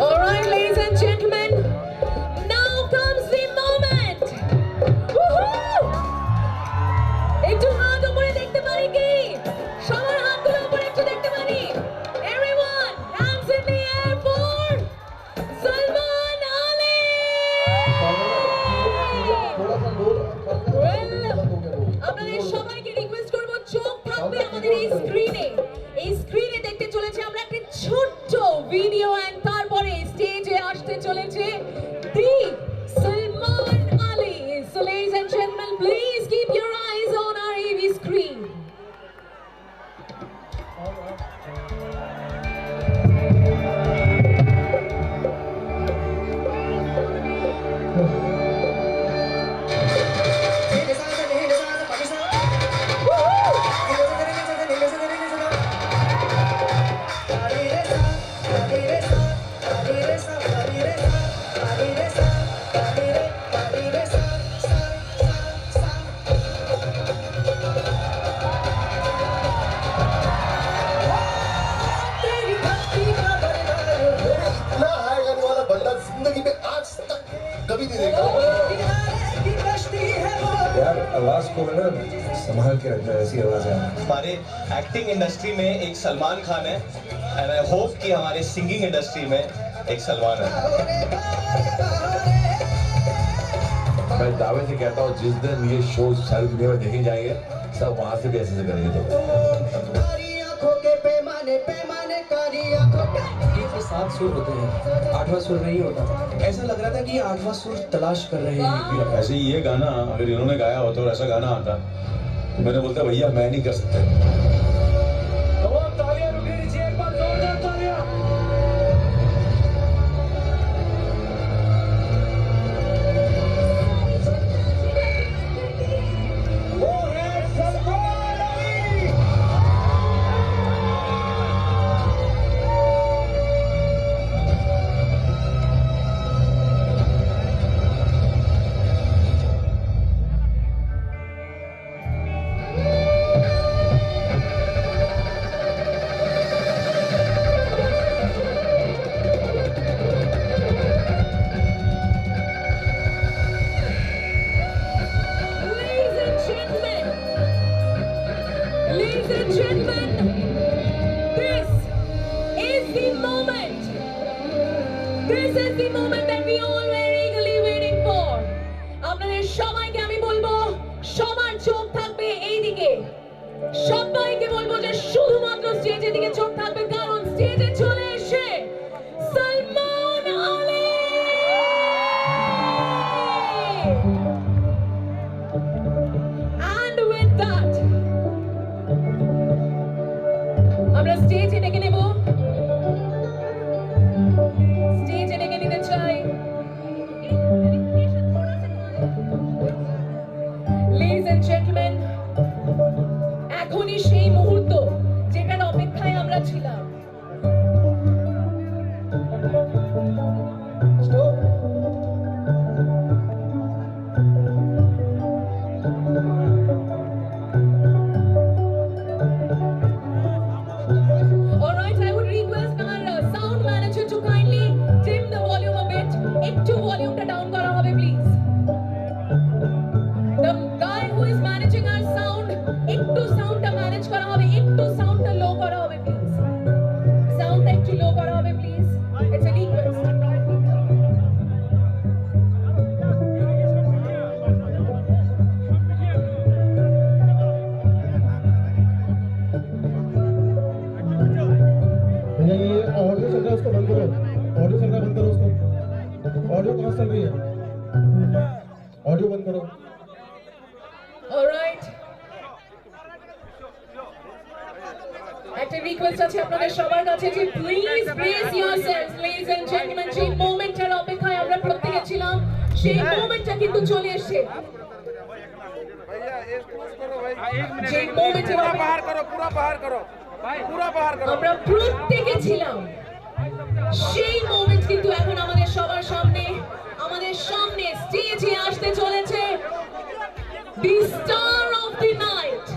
All right, ladies and gentlemen, now comes the moment. Woohoo! একটু হাত উপরে দেখতে পারি কি? সবার হাতগুলো উপরে একটু দেখতে পারি? Everyone, hands in the air for Salman Ali! Well, আপনাদের সবাইকে রিকোয়েস্ট করব চোখ থাকবে आवाज को है ना संभाल के रखना, ऐसी आवाज है। हमारे एक्टिंग इंडस्ट्री में एक सलमान खान है एंड आई होप कि हमारे सिंगिंग इंडस्ट्री में एक सलमान है। मैं दावे से कहता हूँ जिस दिन ये शो सारी दुनिया में देखे जाएंगे सब वहाँ से भी ऐसे से करेंगे। तो 7 सुर होते हैं, 8वां सुर नहीं होता। ऐसा लग रहा था कि ये 8वां सुर तलाश कर रहे हैं। ऐसे ये गाना अगर इन्होंने गाया होता और ऐसा गाना आता तो मैंने बोलता भैया मैं नहीं कर सकता। Ladies and gentlemen, this is the moment. This is the moment that we all were eagerly waiting for. আপনাদের সবাইকে আমি বলবো সবার চোখ থাকবে এই দিকে। সবাইকে বলবো যে শুধুমাত্র স্টেজের দিকে চোখ থাকবে, কারণ স্টেজে চলে এসে Salman Ali. And with that, আমরা স্টেজে ডেকে নেব, স্টেজে ডেকে নিতে চাই Ladies and gentlemen, এখনই সেই মুহূর্ত যেটার অপেক্ষায় আমরা ছিলাম। All right, I would request our sound manager to kindly dim the volume a bit. একটু ভলিউমটা ডাউন করা হবে please. The guy who is managing our sound, একটু সাউন্ডটা ম্যানেজ করা হবে, একটু সাউন্ডটা লো করা হবে please. সাউন্ডটা একটু লো করা হবে please. It's a request. भैया ये ऑडियो चल रहा है उसको बंद करो, ऑडियो चल रहा है बंद करो उसको, ऑडियो कहाँ चल रही है, ऑडियो बंद करो। All right. একটা রিকোয়েস্ট আছে আপনাদের সবার কাছে যে please brace yourselves ladies and gentlemen, যে মোমেন্টের অপেক্ষায় আমরা প্রত্যেকে ছিলাম সেই মোমেন্টটা কিন্তু চলে এসেছে। যে মোমেন্টের बाहर करो, पूरा बाहर करो, पूरा बाहर करो। আমরা প্রত্যেকে ছিলাম সেই মোমেন্ট কিন্তু এখন আমাদের সবার সামনে, আমাদের সামনে স্টেজে আসতে চলেছে the star of the night,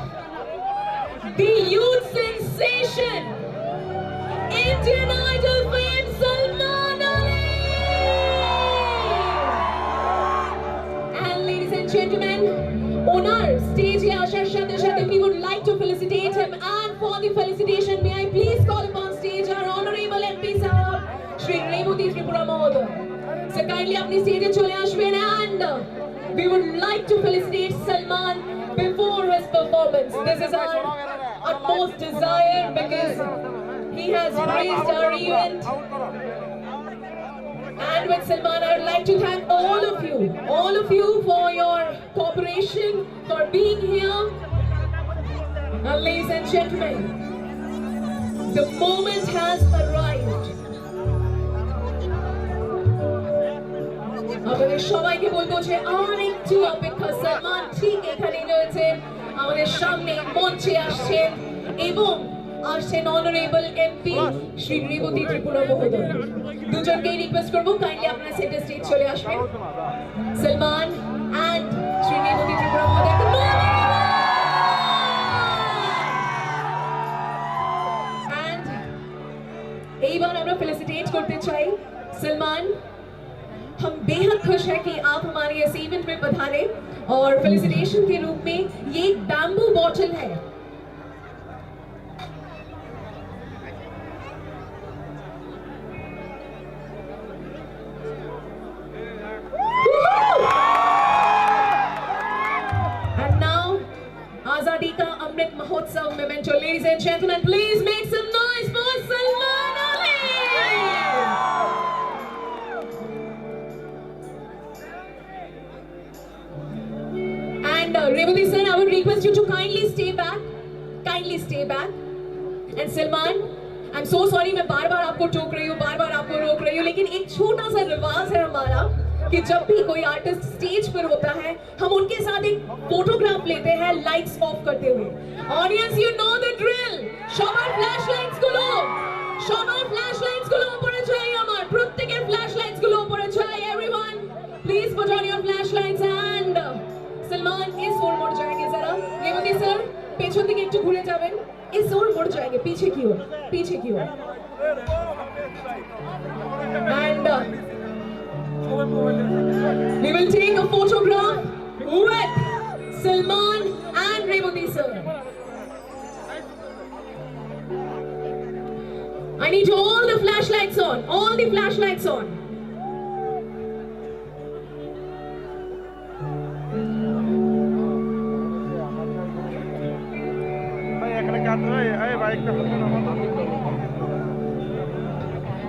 the youth sensation, Indian Idol fame Salman Ali. And ladies and gentlemen, onar stage আসার সাথে সাথে we would like to felicitate him, and for the felicitation may I please call upon stage our honorable MP sahab Shri Rebuti Tripura Mahotsab. So kindly apni stage chole ashben, and we would like to felicitate Salman before his performance. This is our utmost desire because he has graced our event. And with Salman, I would like to thank all of you for your cooperation, for being here. And ladies and gentlemen, the moment has arrived. আমাদের সবাইকে বলবো যে আর একটু অপেক্ষা, সালমান ঠিক এখানে রয়েছেন, আমাদের সামনে মঞ্চে আসছেন এবং আসছেন অনারেবল এমপি শ্রী রেবতী ত্রিপুরা মহোদয়। দুজনকেই রিকোয়েস্ট করবো কাইন্ডলি আপনারা সেন্টার স্টেজ চলে আসবেন। সালমান এন্ড শ্রী রেবতী ত্রিপুরা মহোদয়, good morning! And এইবার আমরা ফেলিসিটেট করতে চাই সালমান हम बेहद खुश हैं कि आप हमारे इस इवेंट में पधारे और फेलिसिटेशन के रूप में ये एक बैम्बू बॉटल है। And now, Azadi ka Amrit Mahotsav memento. Ladies and gentlemen, please make some noise for Salman Ali! And Revati sir, I would request you to kindly stay back. Kindly stay back. And Salman, I'm so sorry मैं बार-बार आपको टोक रही हूँ, बार-बार आपको रोक रही हूँ, लेकिन एक छोटा सा रिवाज है हमारा कि जब भी कोई आर्टिस्ट स्टेज पर होता है, हम उनके साथ एक फोटोग्राफ लेते हैं लाइट्स ऑफ करते हुए। Audience, you know the drill. সবার ফ্ল্যাশ লাইটস গুলো, সবার ফ্ল্যাশ লাইটস গুলো উপরে চাই আমার, প্রত্যেকের ফ্ল্যাশ লাইটস গুলো উপরে চাই। Everyone, please put on your flash lights and Salman इस ओर मुड़ जाएंगे जरा। रेवती सर পেছন দিকে একটু ঘুরে যাবেন, इस ओर मुड़ जाएंगे, पीछे की ओर, पीछे की ओर। And we will take a photograph with Salman and Revati sir. I need all the flashlights on, all the flashlights on.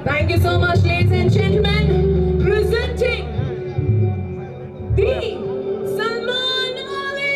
Thank you so much, ladies and gentlemen. Presenting the Salman Ali.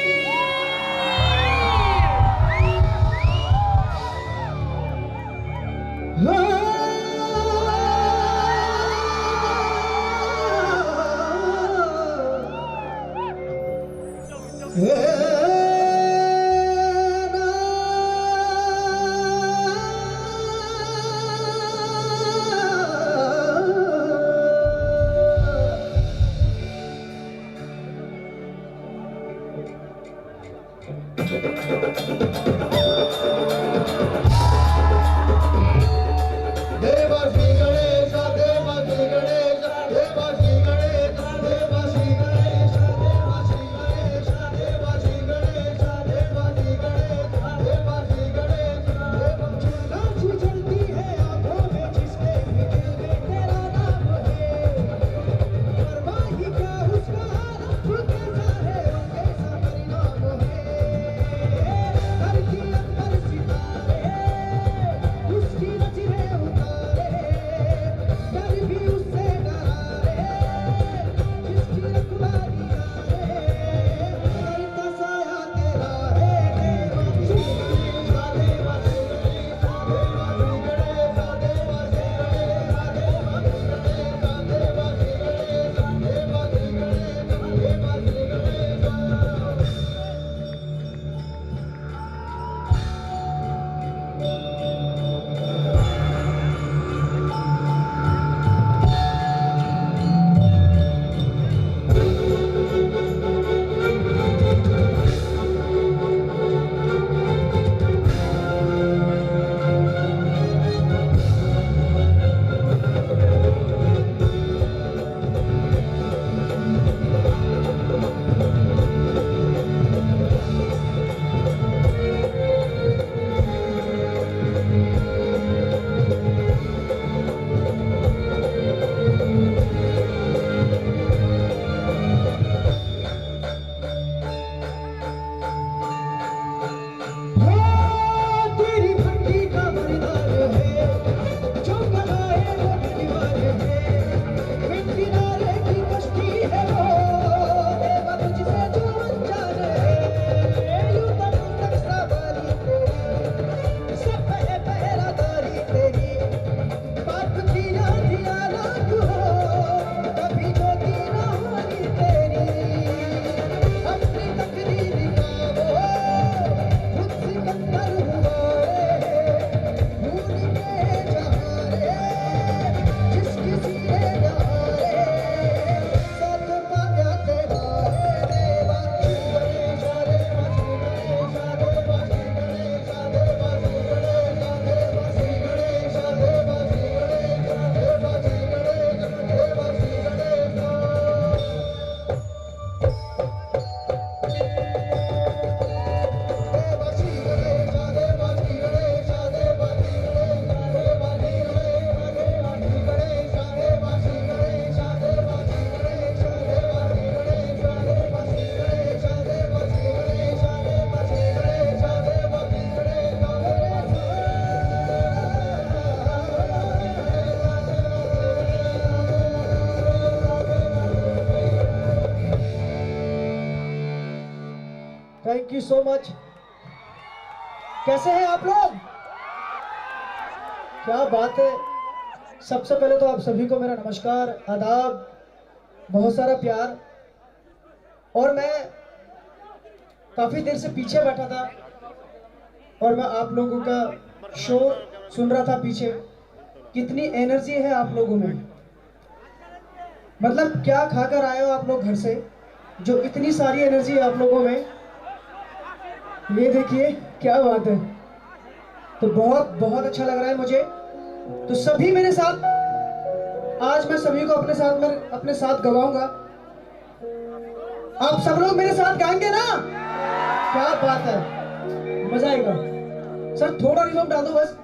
Thank you so much. कैसे हैं आप लोग? क्या बात है। सबसे पहले तो आप सभी को मेरा नमस्कार, आदाब, बहुत सारा प्यार। और मैं काफ़ी देर से पीछे बैठा था और मैं आप लोगों का शो सुन रहा था पीछे। कितनी एनर्जी है आप लोगों में, मतलब क्या खाकर आए हो आप लोग घर से, जो इतनी सारी एनर्जी है आप लोगों में। ये देखिए क्या बात है। तो बहुत बहुत अच्छा लग रहा है मुझे। तो सभी मेरे साथ, आज मैं सभी को अपने साथ गवाऊंगा। आप सब लोग मेरे साथ गाएंगे ना? क्या बात है, मजा आएगा। सर थोड़ा रिवर्ब डाल दो बस।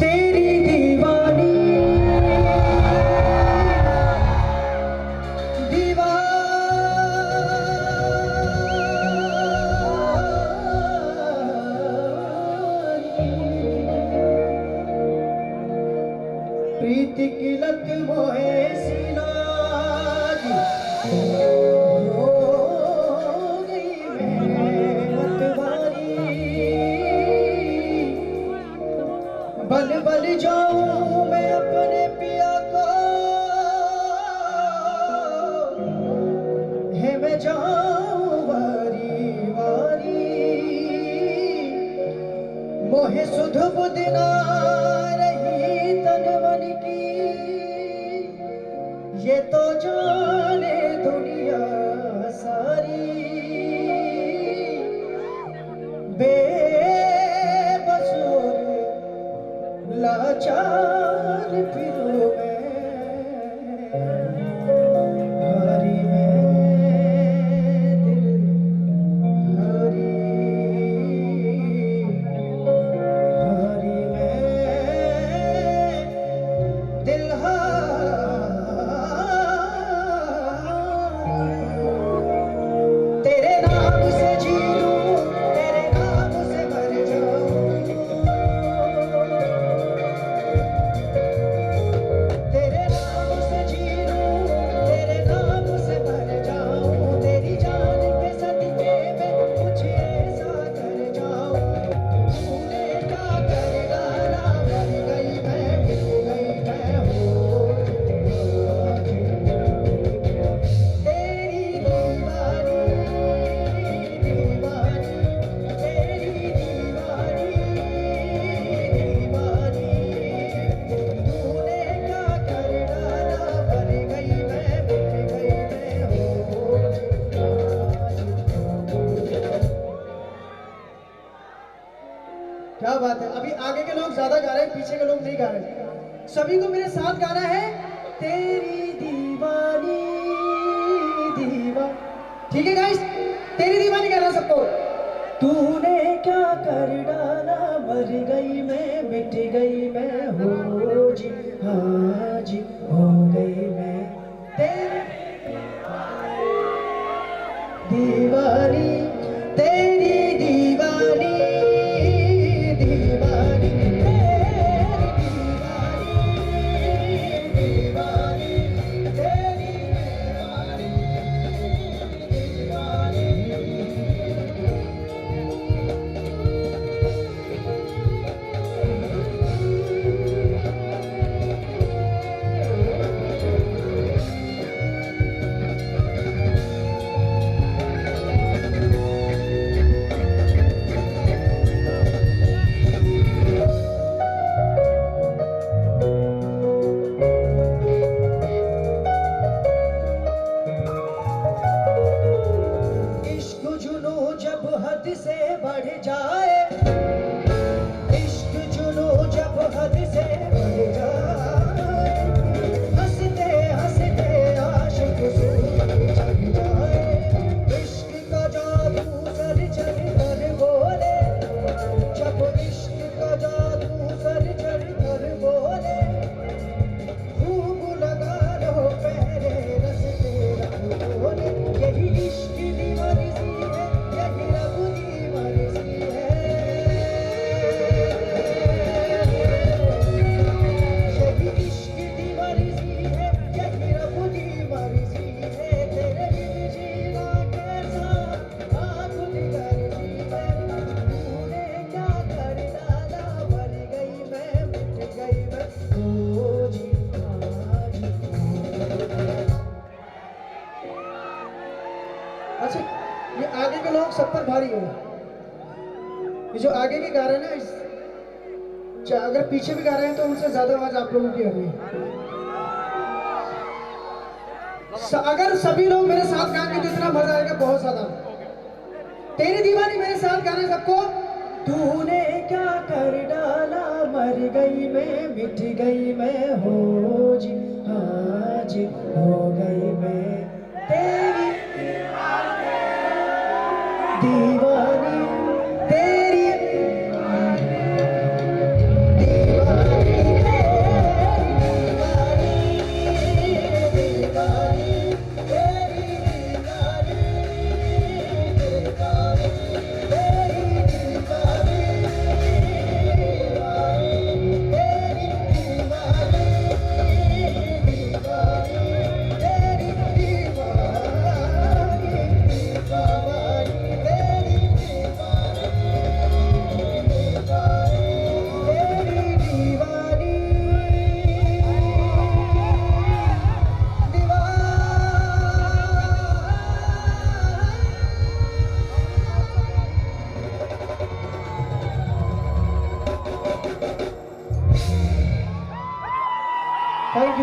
तेरी दीवानी प्रीति की लत मोहे सीना हो गई मैं मतवारी। बल बल जाऊं मैं अपने पिया को, है मैं जाऊं वारी वारी। मोहे सुध बुध ना रही तन मन की, ये तो जाने दुनिया सारी। बेबसूर लाचार फिरूं मैं, हारी मैं दिल हारी, हारी मैं दिल तेरे नाम से जी लूं, तेरे नाम से मर जाऊं। तेरे नाम से जी लूं, तेरे नाम से मर जाऊं। तेरी जान के सदके में कुछ ऐसा कर जाऊं। तूने क्या कर डाला, मर गई मैं, मिट गई मैं हो। तेरी दीवानी दीवानी, तेरी दीवानी दीवानी। तूने क्या कर डाला, मर गई मैं, मिट गई मैं हो। क्या बात है। अभी आगे के लोग ज्यादा गा रहे हैं, पीछे के लोग नहीं गा रहे। सभी को मेरे साथ गाना है, तेरी दीवानी दीवा। ठीक है गाइस, तेरी दीवानी कहना सबको। तूने क्या कर डाला, मर गई मैं, मिट गई मैं हो जी, हाँ जी हो गई मैं। तेरी दीवानी, तेरी दीवानी दीवानी, तेरी दीवानी दीवानी, तेरी दीवानी दीवानी। भारी है। ये जो आगे के गा रहे हैं ना, अगर पीछे भी गा रहे हैं तो उनसे ज्यादा आवाज आप लोगों की आ रही है। अगर सभी लोग मेरे साथ गाएंगे तो इतना मजा आएगा, बहुत ज्यादा। तेरी दीवानी मेरे साथ गाने सबको। तूने क्या कर डाला, मर गई मैं, मिट गई मैं, हो जी हाँ जी, हो गई मैं तेरी दीवानी, तेरी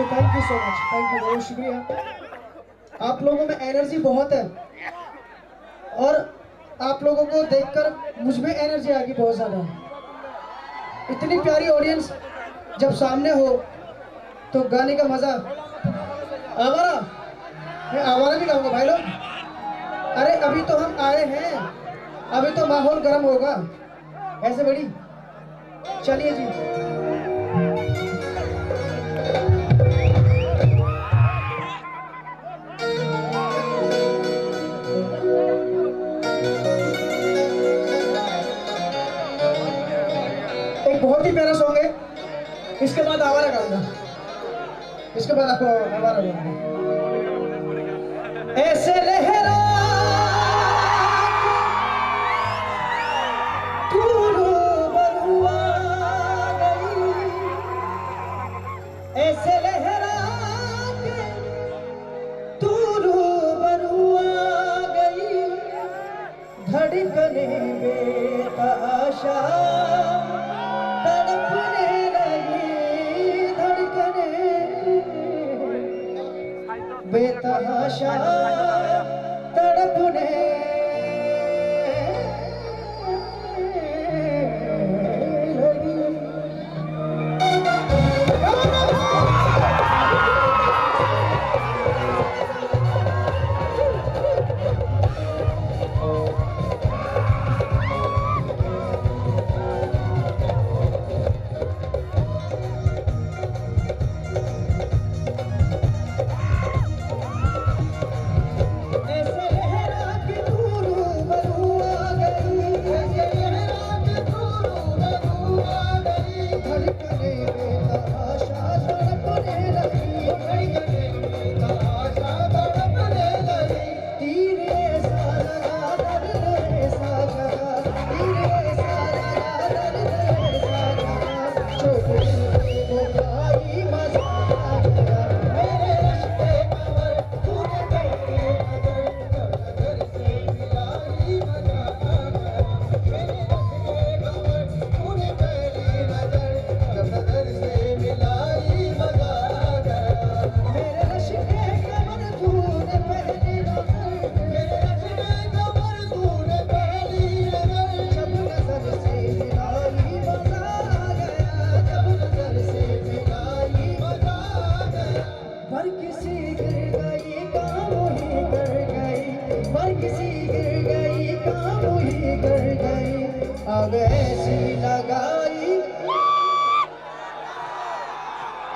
thank you so much, thank you, बहुत शुक्रिया। आप लोगों में एनर्जी बहुत है और आप लोगों को देखकर मुझ में एनर्जी आ गई बहुत ज़्यादा। इतनी प्यारी ऑडियंस जब सामने हो तो गाने का मज़ा। आवारा, मैं आवारा भी गाऊंगा भाई लोग। अरे अभी तो हम आए हैं, अभी तो माहौल गर्म होगा, ऐसे बड़ी। चलिए जी। बहुत ही प्यारा सॉन्ग है, इसके बाद आवारा गाऊंगा, इसके बाद आपको आवारा गाऊंगा। ऐसे लहरा तू रूबरू आ गई, ऐसे लहरा के तू रूबरू आ गई, धड़कने बेतहाशा तड़पने लगी, धड़कने बेतहाशा तड़पने लगी।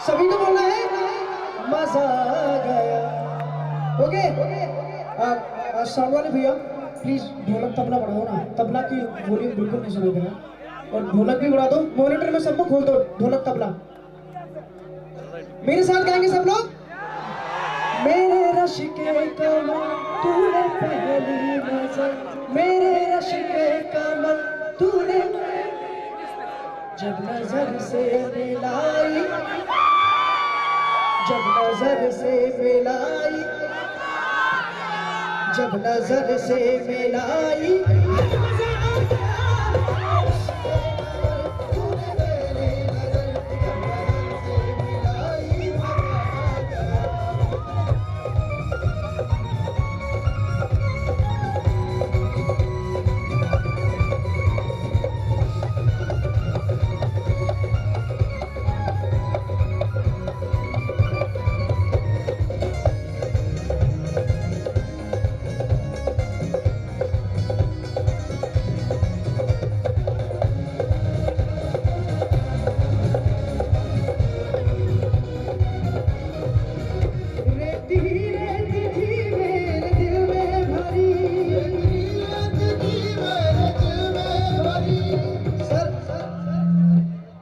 सभी को बोलना है मजा आ गया। ओके, साउंड वाले भैया प्लीज ढोलक तबला बढ़ाओ ना, तबला की वॉल्यूम बिल्कुल नहीं सुनाई दे रहा, और ढोलक भी बढ़ा दो, मॉनिटर में सबको खोल दो ढोलक तबला। मेरे साथ गाएंगे सब लोग। मेरे रश के कमर तूने पहली नजर, मेरे रश के कमर तूने जब नजर से मिलाई, जब नजर से मिलाई, जब नजर से मिलाई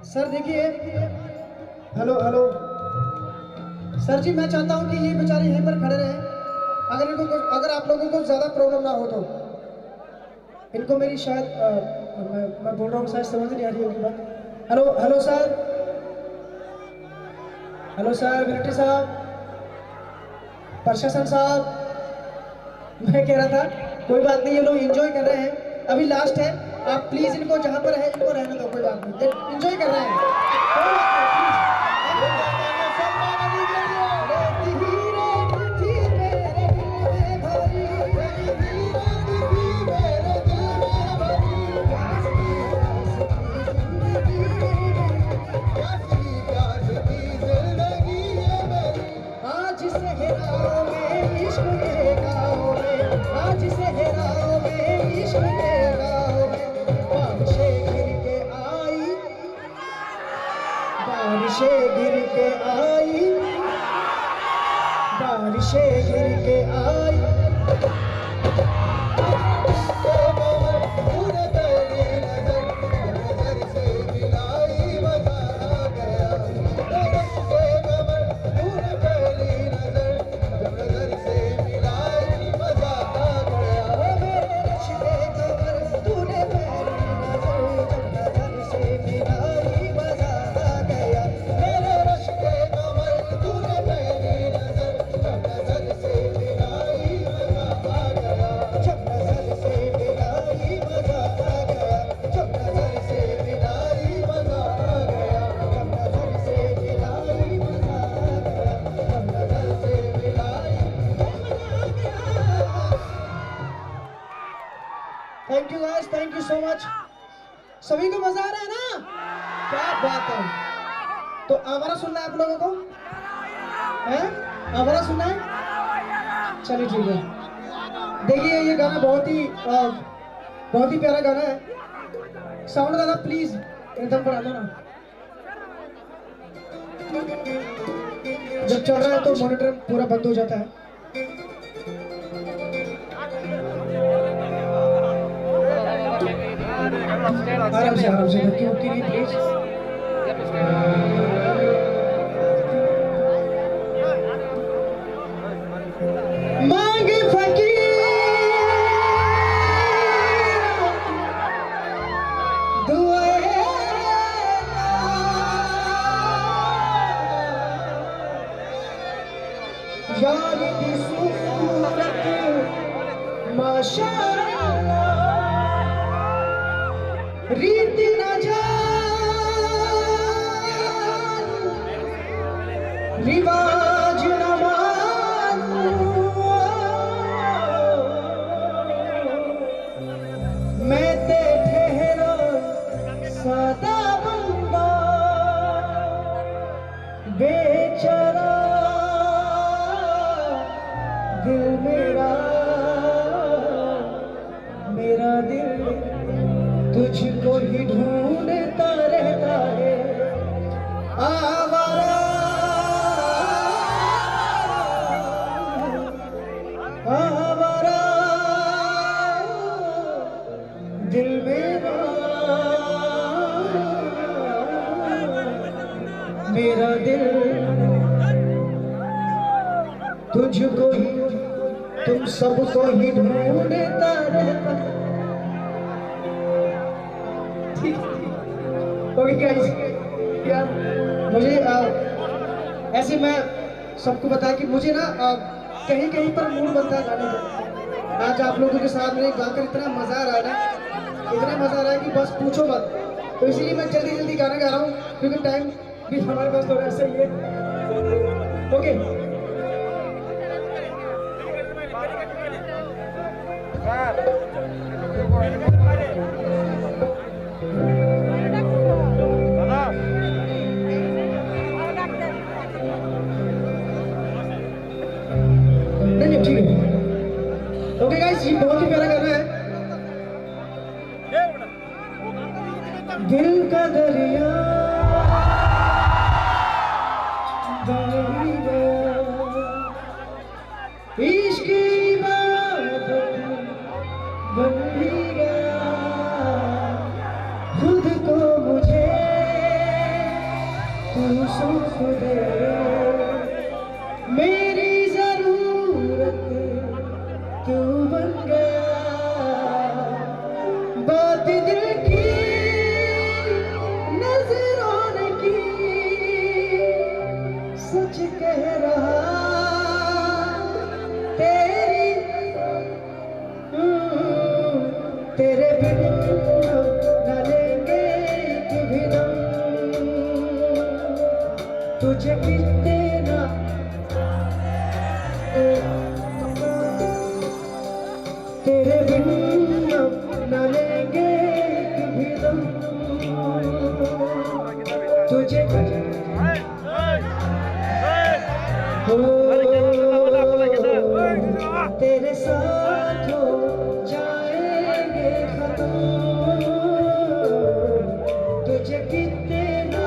सर देखिए, हेलो हेलो सर जी, मैं चाहता हूँ कि ये बेचारे यहीं पर खड़े रहें। अगर आप लोगों को ज़्यादा प्रॉब्लम ना हो तो इनको मेरी शायद मैं बोल रहा हूँ, शायद समझ नहीं आ रही होगी बात। Hello hello sir, hello sir, military साहब, प्रशासन साहब, मैं कह रहा था कोई बात नहीं, ये लोग एंजॉय कर रहे हैं, अभी लास्ट है, आप प्लीज इनको जहाँ पर है इनको रहने दो, कोई बात नहीं, एंजॉय कर रहे हैं। बारिशें गिर के आई, बारिशें गिर के आई, thank you guys, thank you so much. सभी को मजा आ रहा है ना? क्या बात है। तो आवारा सुनना है आप लोगों को? हैं? आवारा सुनना है? चलिए ठीक है। देखिए ये गाना बहुत ही प्यारा गाना है। साउंड दादा प्लीज एकदम बढ़ा दो ना। जब चल रहा है तो मॉनिटर पूरा बंद हो जाता है। आराम से क्योंकि नहीं प्लीज। मांगे फकीर दुआएं यार की सूरत माशाअल्लाह रीति न जान रिवाज न मानूं मैं ते ठहरा सादा बंदा बेचारा दिल मेरा दिल तुझको ही ढूंढता रहता है आवारा आवारा दिल मेरा दिल तुझको ही तुम सबको ही ढूंढता रहता है। ओके गाइस, यार मुझे ऐसे मैं सबको बताया कि मुझे ना कहीं कहीं पर मूड बनता है गाने का। आज आप लोगों के साथ में गाकर इतना मजा आ रहा है ना, इतना मजा आ रहा है कि बस पूछो मत। तो इसीलिए मैं जल्दी जल्दी गाना गा रहा हूँ क्योंकि टाइम भी हमारे पास थोड़ा ऐसा ही है। ओके नहीं ठीक है। ओके गाइस, ये बहुत ही प्यारा गाना है। दिल का दरिया बह ही गया, इश्क की इबादत बन ही गया, खुद को मुझे तू सौंप दे, मेरी जरूरत तू बन गया, बात दिल की नजरों ने की, सच कह रहा तेरी तेरे बिन न लेंगे एक भी दम, तुझे कितना तेरे बिन न लेंगे एक भी दम, तुझे तेरे साथ हो जाएंगे खत्म, तुझे कितना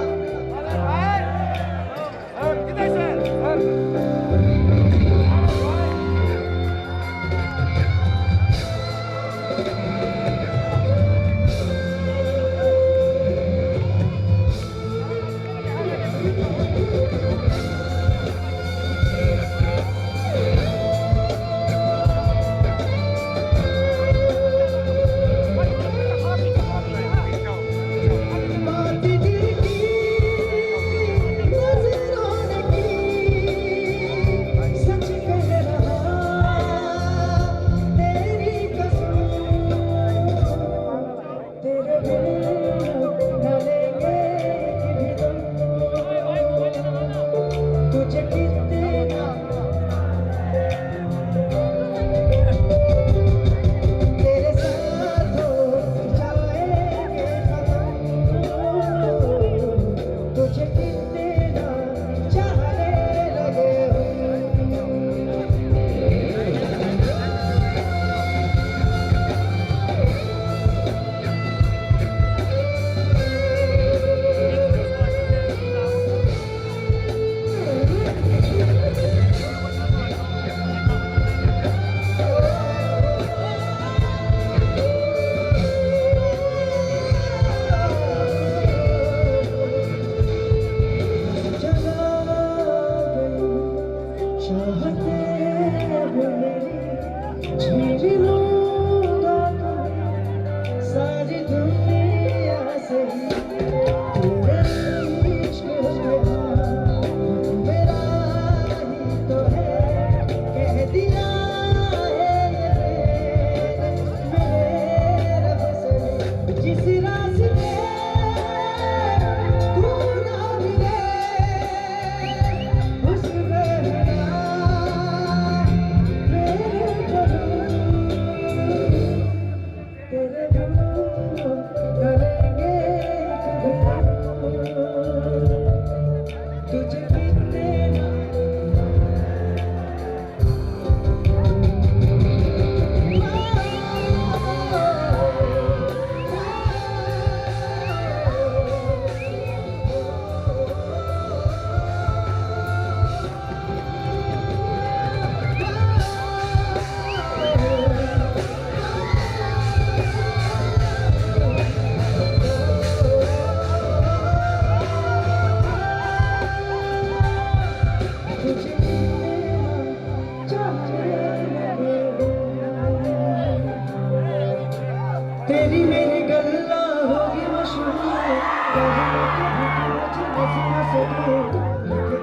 तेरी मेरी गल्ला होगी मशहूर,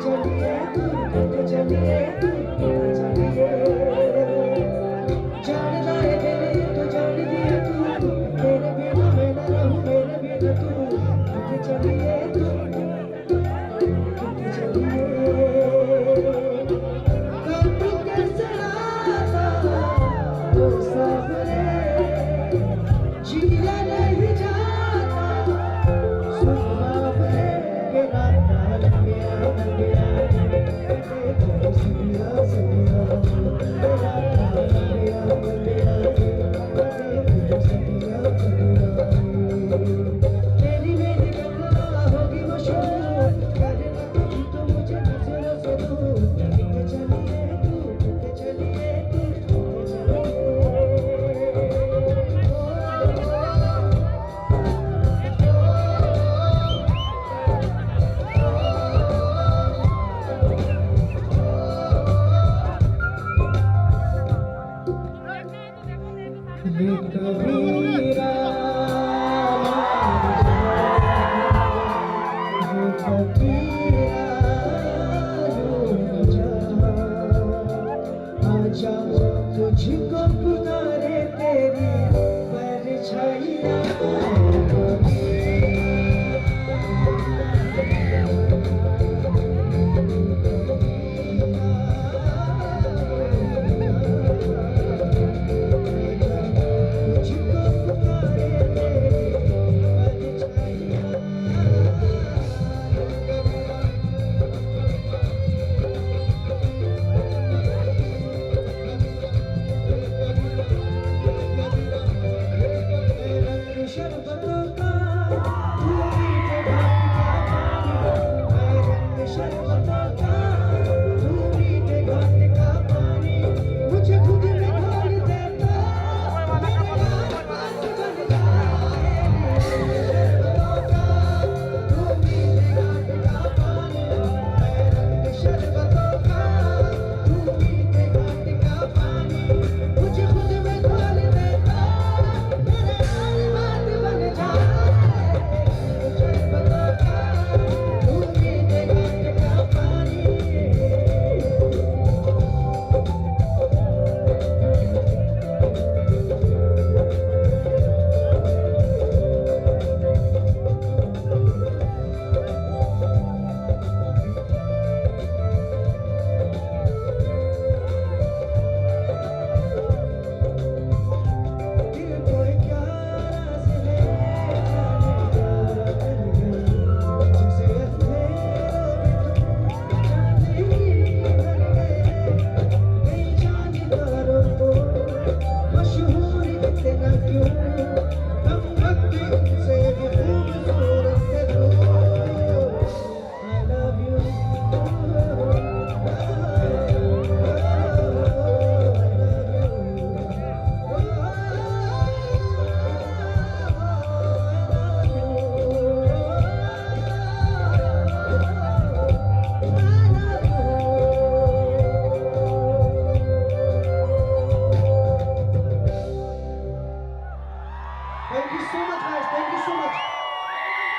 चलिए तू चलिए तू चलिए जाने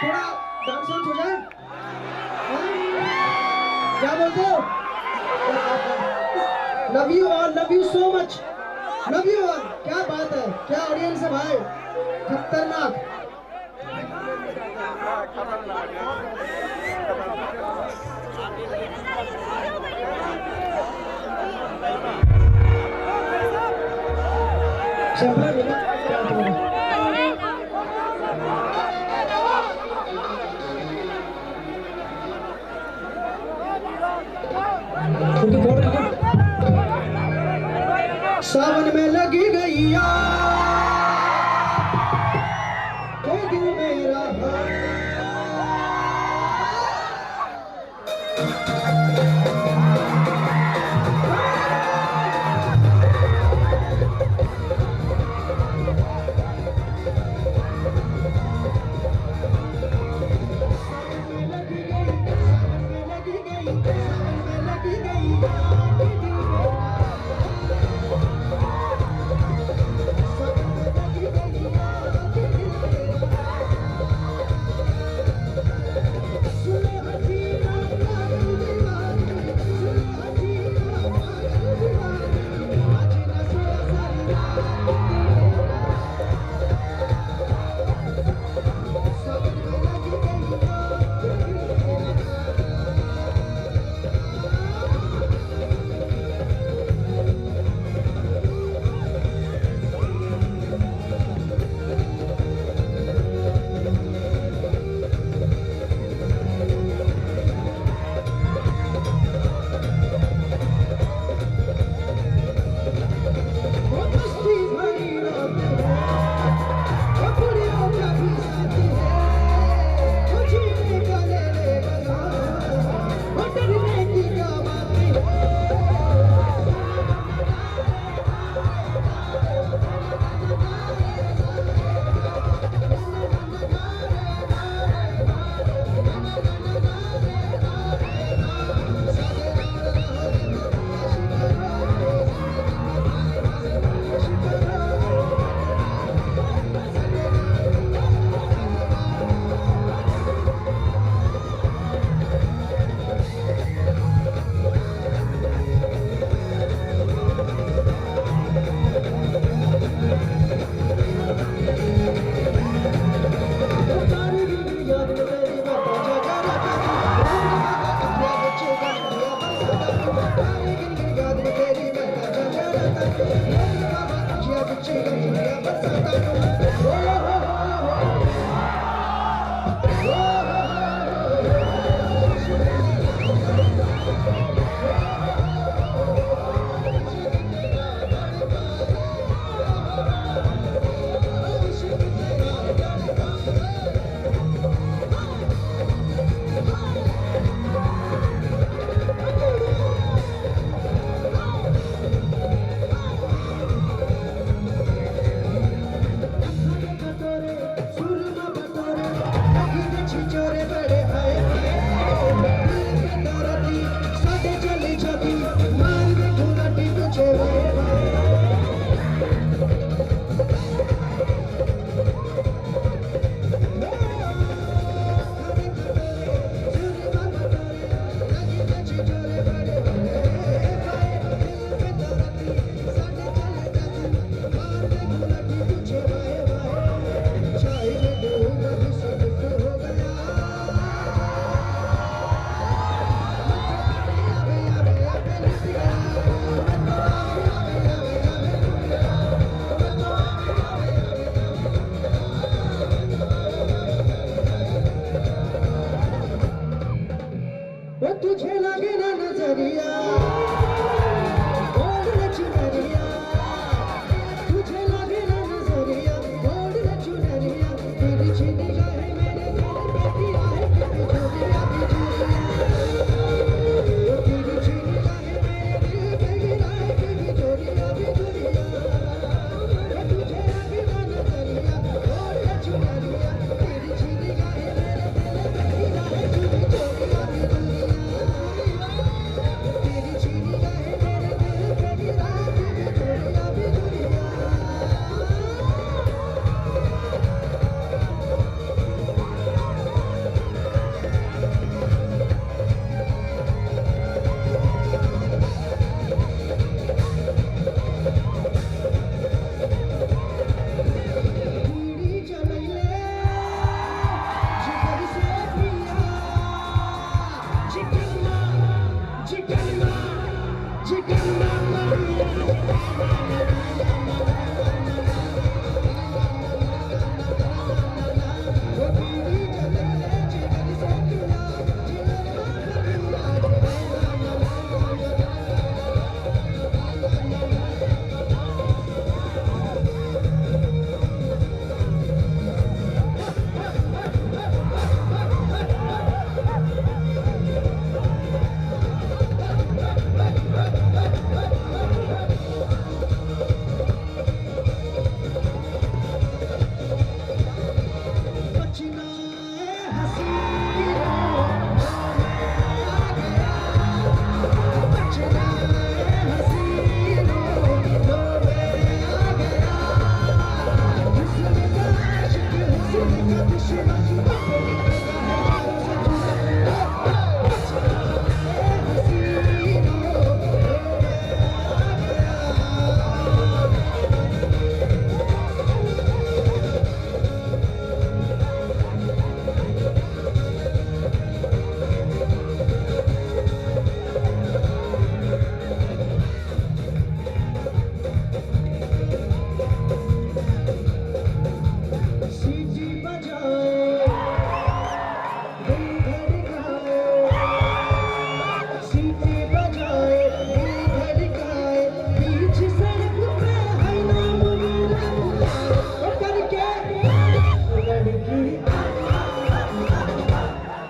थोड़ा डांस वांस हो जाए? हाँ? क्या बोलते हो? Love you so much, love you all. क्या बात है, क्या ऑडियंस है भाई, खतरनाक। सैंपलर मिला क्या तुम्हें? सावन में लगी गई यार, कोई दिल मेरा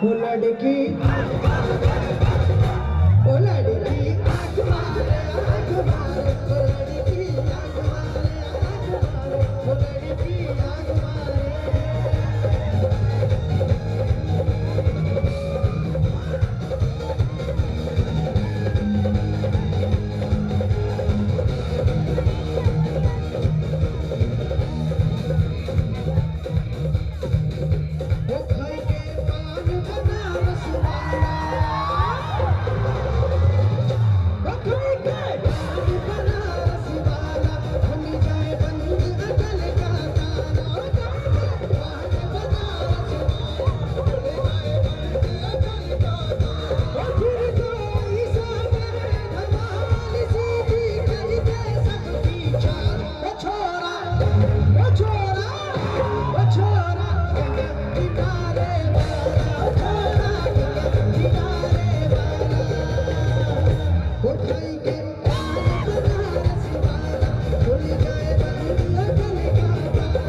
वो लड़की वो लड़की आँख मारे आँख मारे वो लड़की आँख मारे आँख मारे वो लड़की आँख मारे वो खाई के पान बनारस वाला वो खाई के पान बनारस वाला बन जाए बंद अकल का ताला वो खाई के पान बनारस वाला बन जाए बंद अकल का ताला वो फिर कोई सामने धमाल सीधी करके सबकी चाल वो छोरा वो छोरा वो छोरा किनारे वाला वो छोरा किनारे वाला वो खाई के पान बनारस वाला भूल जाए बंद अकल का ताला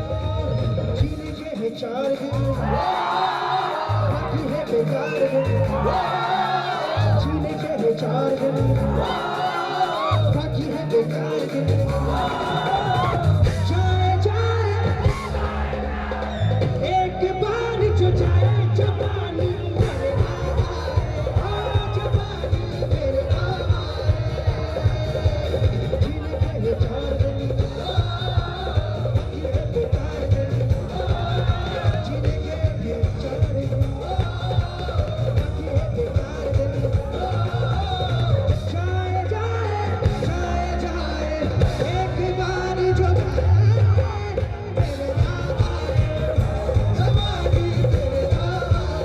जीने के है 4 दिन बाकी है बेकार दिन जीने के है 4 दिन बाकी है बेकार दिन जाए जाए एक बार जो जाए जवानी मेरे नाम आए जवानी मेरे नाम आए जीने के है 4 दिन बाकी है बेकार दिन जीने के है 4 दिन बाकी है बेकार दिन जाए जाए जाए जाए एक बार जो जाए मेरे नाम आए जवानी मेरे नाम आए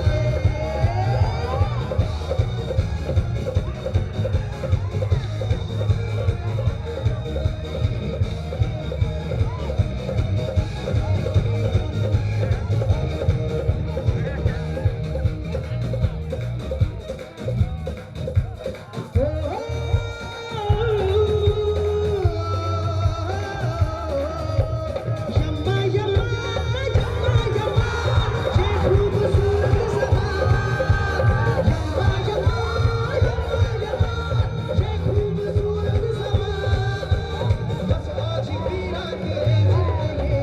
यम्मा यम्मा यम्मा यम्मा ये खूबसूरत समा यम्मा यम्मा यम्मा यम्मा ये खूबसूरत समा बस आज की रात है जिंदगी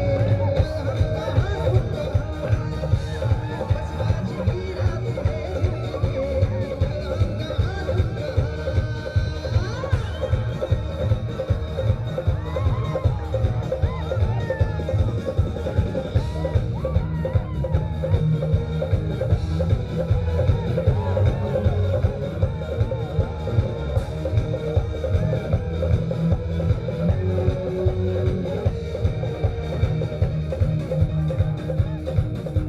बस आज की रात है जिंदगी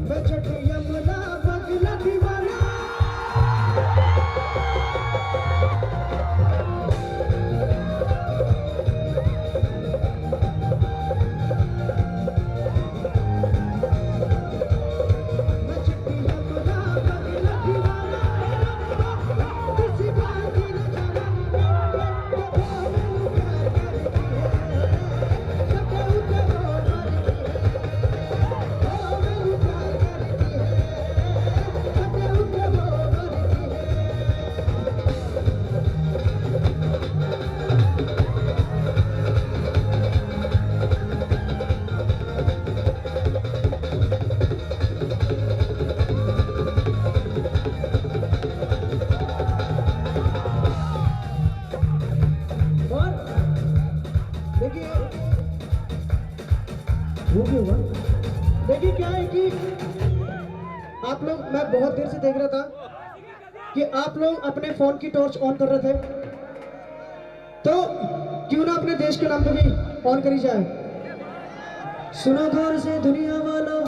बजट यमुना बगला दीवाना बजट यमुना बगला दीवाना किसी बात की न जाना वो मैनू प्यार करती है सके उते वो मरती है वो मैनू प्यार करती है सके उते वो मरती है और देखिए वो भी हुआ देखिए क्या है कि आप लोग मैं बहुत देर से देख रहा था कि आप लोग अपने फोन की टॉर्च ऑन कर रहे थे तो क्यों ना अपने देश के नाम पे भी ऑन करी जाए सुनो गौर से दुनिया वालों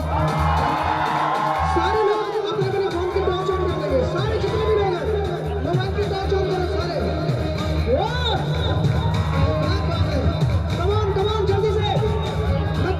सारे लोग अपने अपने फोन की टॉर्च ऑन कर लेंगे सारे जितने भी लोग हैं मोबाइल की टॉर्च ऑन करो सारे कम ऑन जल्दी से मैं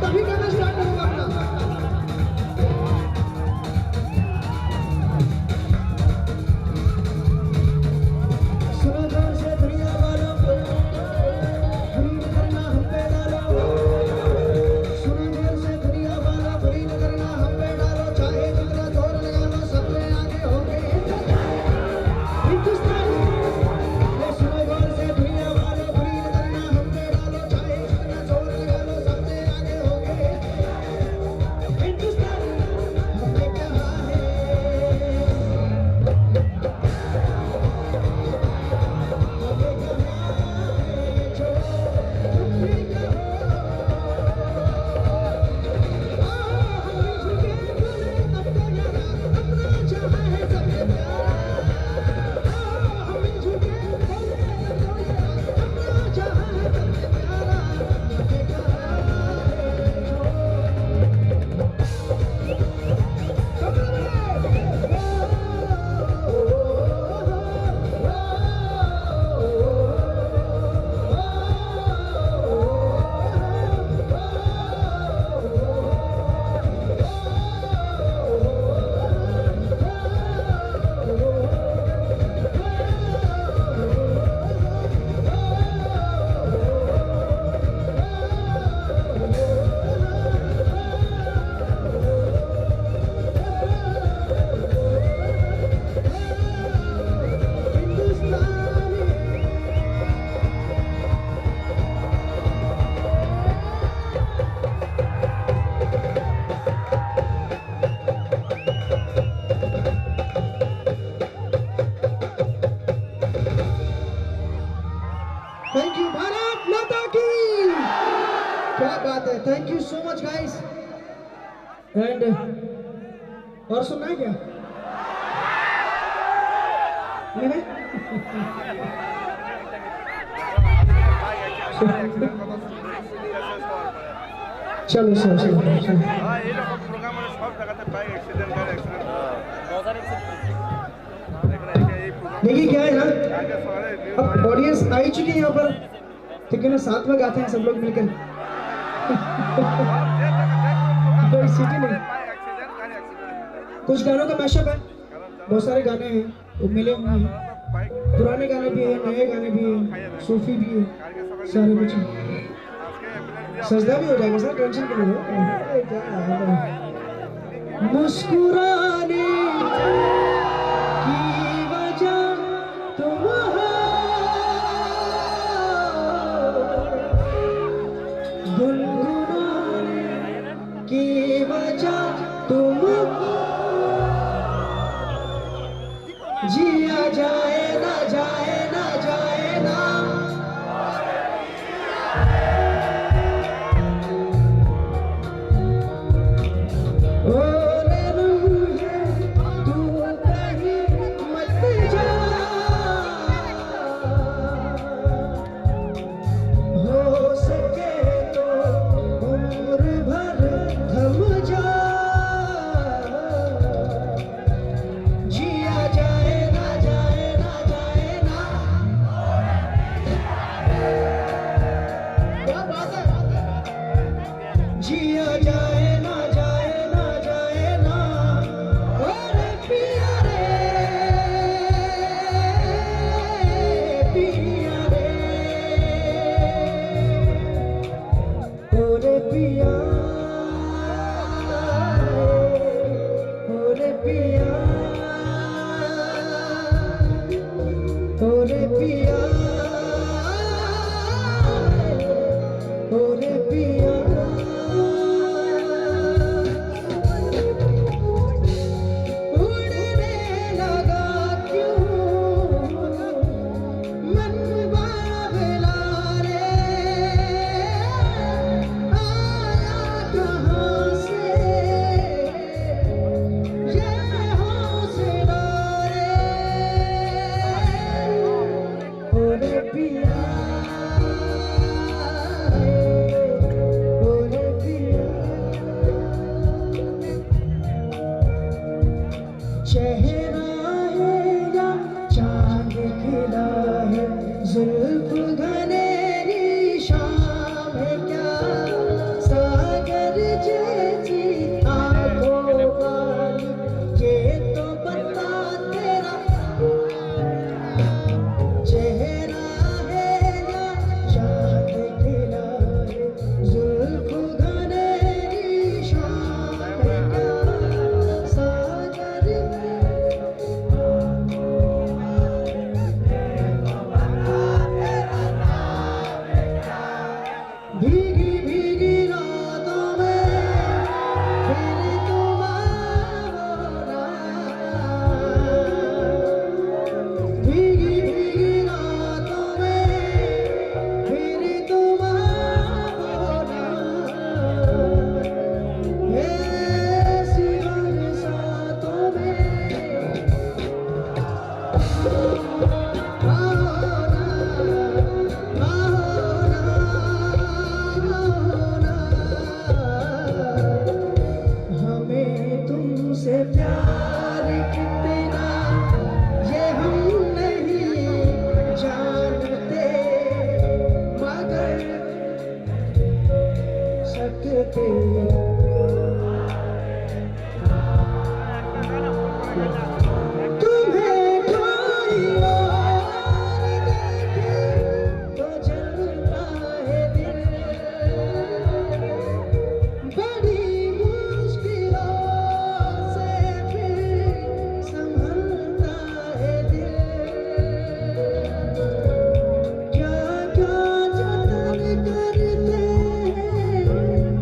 बात है, thank you so much guys. And और सुनना है क्या? नहीं? चलो सर चलो এইরকম প্রোগ্রামের সব জায়গাতে বাইক অ্যাক্সিডেন্ট গাড়ি অ্যাক্সিডেন্ট देखिए क्या है ना, अब ऑडियंस आई चुकी है यहाँ पर, ठीक है ना, साथ में गाते हैं सब लोग मिलकर। कोई सिटी नहीं, कुछ गानों का मैशअप है, बहुत सारे गाने हैं वो मिले हुए हैं, पुराने गाने भी हैं, नए गाने भी हैं, सूफी भी है, सारे कुछ हैं। सजदा भी हो जाएगा सर, टेंशन क्यों लो। मुस्कुराने की वजह तुम हो, गुनगुनाने की वजह तुम हो, जिया जाए ना जाए ना जाए ना,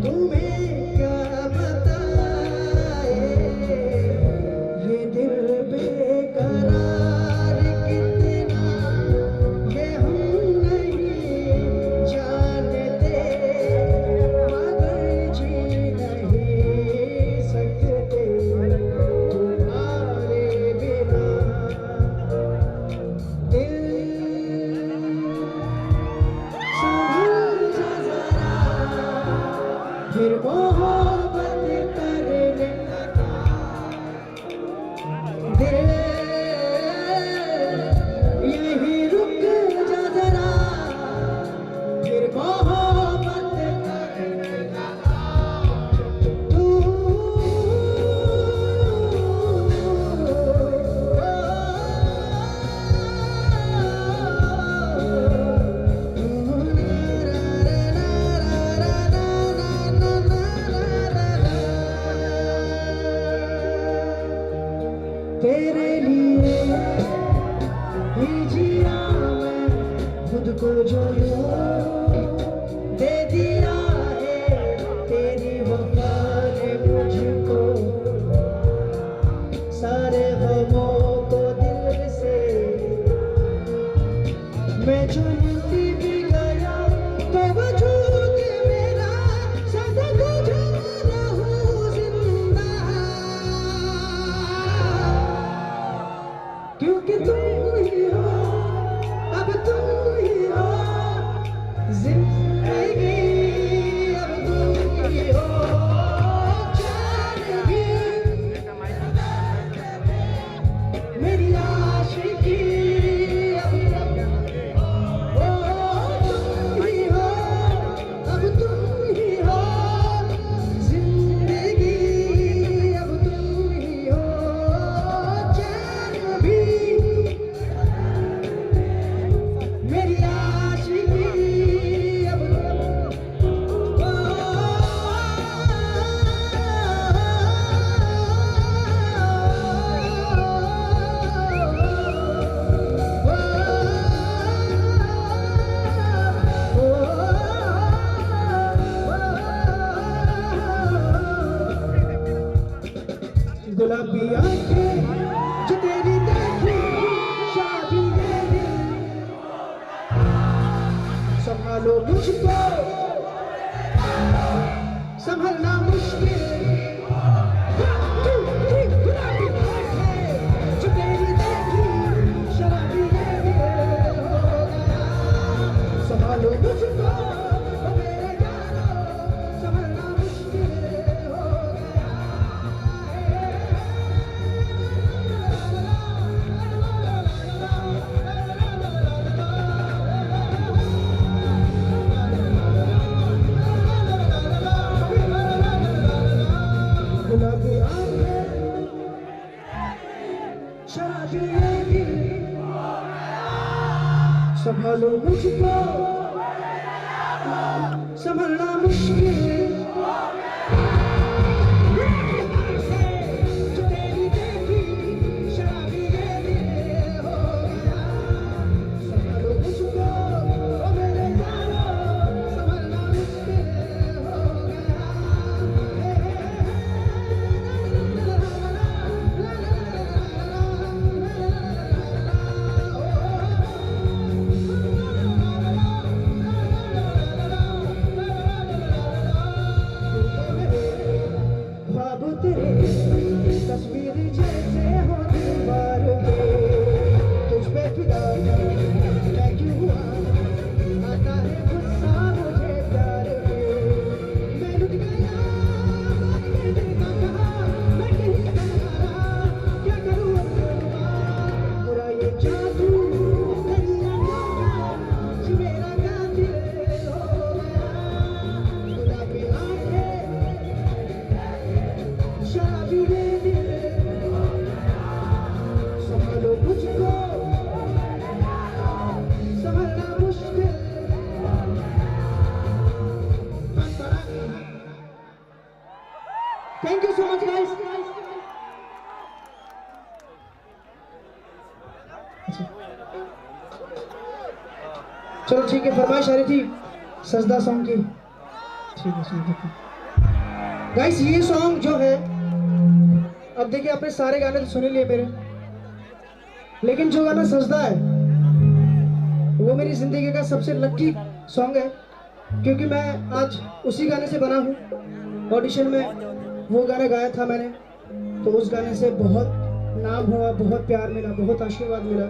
तुम्हें क्या फिर मोहब्बत करने लगा दिल यही रुक जा जरा फिर मोहब्बत करने लगा तू तेरे लिए ही जिया मैं खुद को जो यूं दे दिया है तेरी वफा ने मुझको सारे गमों को दिल से मैं चुनती भी गया तो वजूद मेरा सदा तुझे रहूं जिंदा क्योंकि तुम ही हो अब तुम ही हो जिंदगी अब तुम ही हो जान भी मेरी आशिकी अब तुम ही हो अब तुम ही हो जिंदगी अब तुम ही हो जान भी मेरी आशिकी अब गुलाबी आंखें जो तेरी देखी शादी ये दिल संभालो मुझको संभलना मुश्किल गुलाबी आंखें जो तेरी देखी शराबी ये दिल हो गया संभालो मुझको ओ मेरे यारो संभलना मुश्किल हो गया गुलाबी आंखें शराबी ये दिल संभालो मुझको संभलना मुश्किल जो तेरी देखी शराबी ये दिल हो गया संभालो मुझको ओ मेरे यारो संभलना मुश्किल हो गया ख्वाब तेरे तस्वीर जैसे हो दीवार पे तुझ पे फिदा मैं क्यों हुआ आता है गुस्सा मुझे प्यार पे मैं लुट गया बातें दिल का कहा मैं कहीं ना रहा क्या करूं अब बुरा ये जादू तेरी आंखों का जो मेरा कातिल हो गया गुलाबी आंखें शराबी ये दिल संभालो मुझको संभलना मुश्किल thank you so much guys चलो ठीक है फरमाइश आ रही थी सजदा सॉन्ग की ठीक है गाइस ये सॉन्ग जो है अब देखिए आपने सारे गाने तो सुन ही लिए मेरे लेकिन जो गाना सजदा है वो मेरी जिंदगी का सबसे लकी सॉन्ग है क्योंकि मैं आज उसी गाने से बना हूँ ऑडिशन में वो गाना गाया था मैंने तो उस गाने से बहुत नाम हुआ बहुत प्यार मिला बहुत आशीर्वाद मिला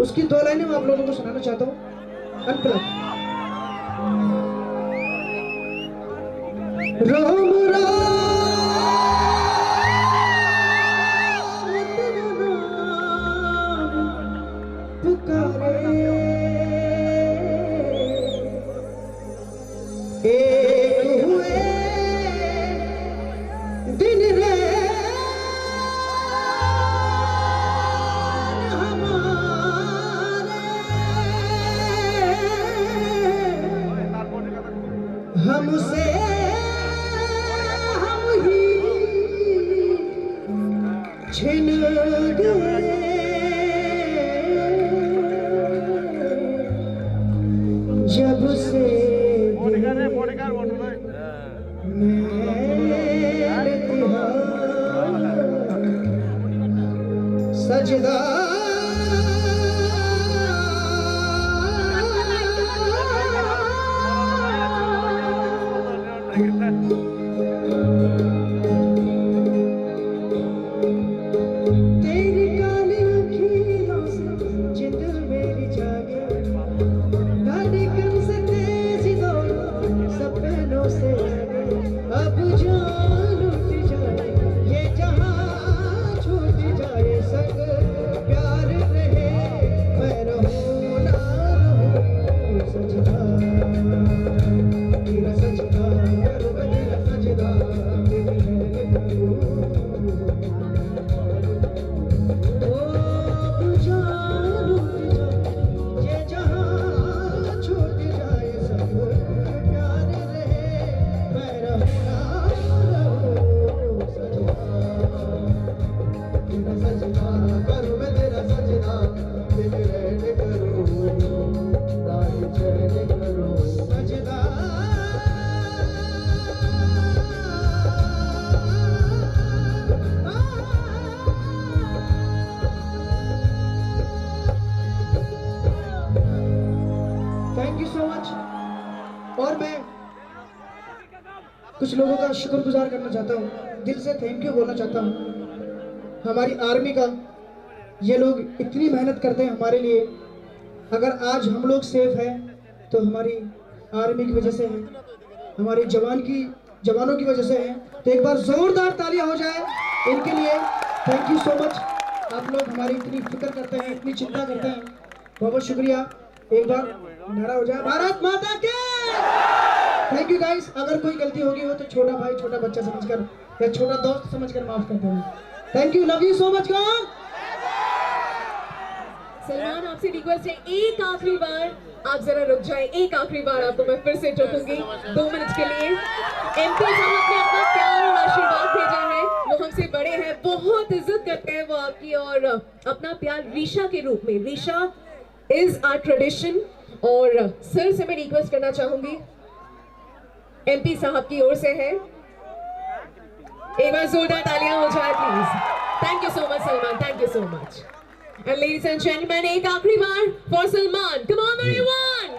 उसकी दो लाइनें मैं आप लोगों को सुनाना चाहता हूँ अनप्लग राम राम पुकारे एक हुए दिन रे हमारे हमसे हम ही छिन गए जब से सजदा तेरी काली आँखों से जिंद मेरी जागे धड़कन से तेज दौड़ सपनों से अब जान उठ जाए ये जहां छूट जाए संग प्यार रहे मैं रहूं ना रहूं सजदा तेरा सजदा करूं मैं तेरा सजदा ओ अब जान उठ जाए ये जहां छूट जाए संग प्यार रहे मैं रहूं ना रहूं सजदा तेरा सजदा करूं मैं तेरा सजदा दिल रहने करूं दाई चैन करूं सजदा थैंक यू सो मच। और मैं कुछ लोगों का शुक्रगुजार करना चाहता हूँ, दिल से थैंक यू बोलना चाहता हूँ हमारी आर्मी का। ये लोग इतनी मेहनत करते हैं हमारे लिए। अगर आज हम लोग सेफ हैं तो हमारी आर्मी की वजह से है, हमारे जवानों की वजह से है। तो एक बार जोरदार तालियां हो जाए इनके लिए। Thank you so much. आप लोग हमारी इतनी फिक्र करते हैं, इतनी चिंता करते हैं, बहुत बहुत शुक्रिया। एक बार नारा हो जाए भारत माता के। Thank you guys. अगर कोई गलती होगी हो तो छोटा भाई छोटा बच्चा समझकर या छोटा दोस्त समझकर माफ कर देना। Thank you, love you so much guys. Salman आपसे रिक्वेस्ट है, एक आखिरी बार आप जरा रुक जाए। एक आखिरी बार आपको मैं फिर से रोकूंगी 2 मिनट के लिए। एमपी साहब ने अपना प्यार और आशीर्वाद भेजा है। वो हमसे बड़े हैं, बहुत इज्जत करते हैं वो आपकी, और अपना प्यार रीशा के रूप में। Risha is our tradition. और सर से मैं रिक्वेस्ट करना चाहूंगी, एमपी साहब की ओर से है, एक बार जोरदार तालियां हो जाए please. Thank you so much Salman, thank you so much. And ladies and gentlemen, एक आखिरी बार for Salman. Come on everyone!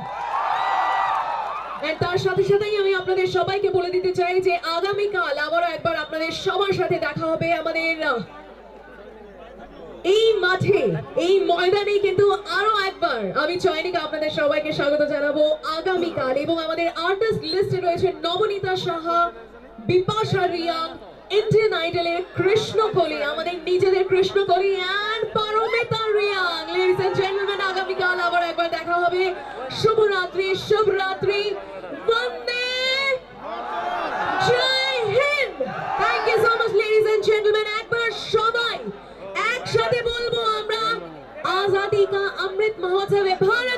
And তার সাথে সাথেই আমি আপনাদের সবাইকে বলে দিতে চাই যে আগামী কাল আবারও একবার আপনাদের সবার সাথে দেখা হবে আমাদের এই মাঠে, এই ময়দানে। কিন্তু আরো একবার আমি চয়নিকা আপনাদের সবাইকে স্বাগত জানাবো আগামী কাল। এবং আমাদের আর্টিস্ট লিস্টে রয়েছে নবনীতা সাহা, বিপাশা রিয়াং, ইন্ডিয়ান আইডলের কৃষ্ণকলি, আমাদের নিজেদের Krishnakali, and Paramita Riang. Ladies and gentleman, আগামীকাল আবার একবার দেখা হবে। শুভরাত্রি, শুভরাত্রি, বন্দে জয় হিন্দ। Thank you so much ladies and gentleman. একবার সবাই একসাথে বলবো আমরা, আজাদি কা অমৃত মহোৎসবে भारत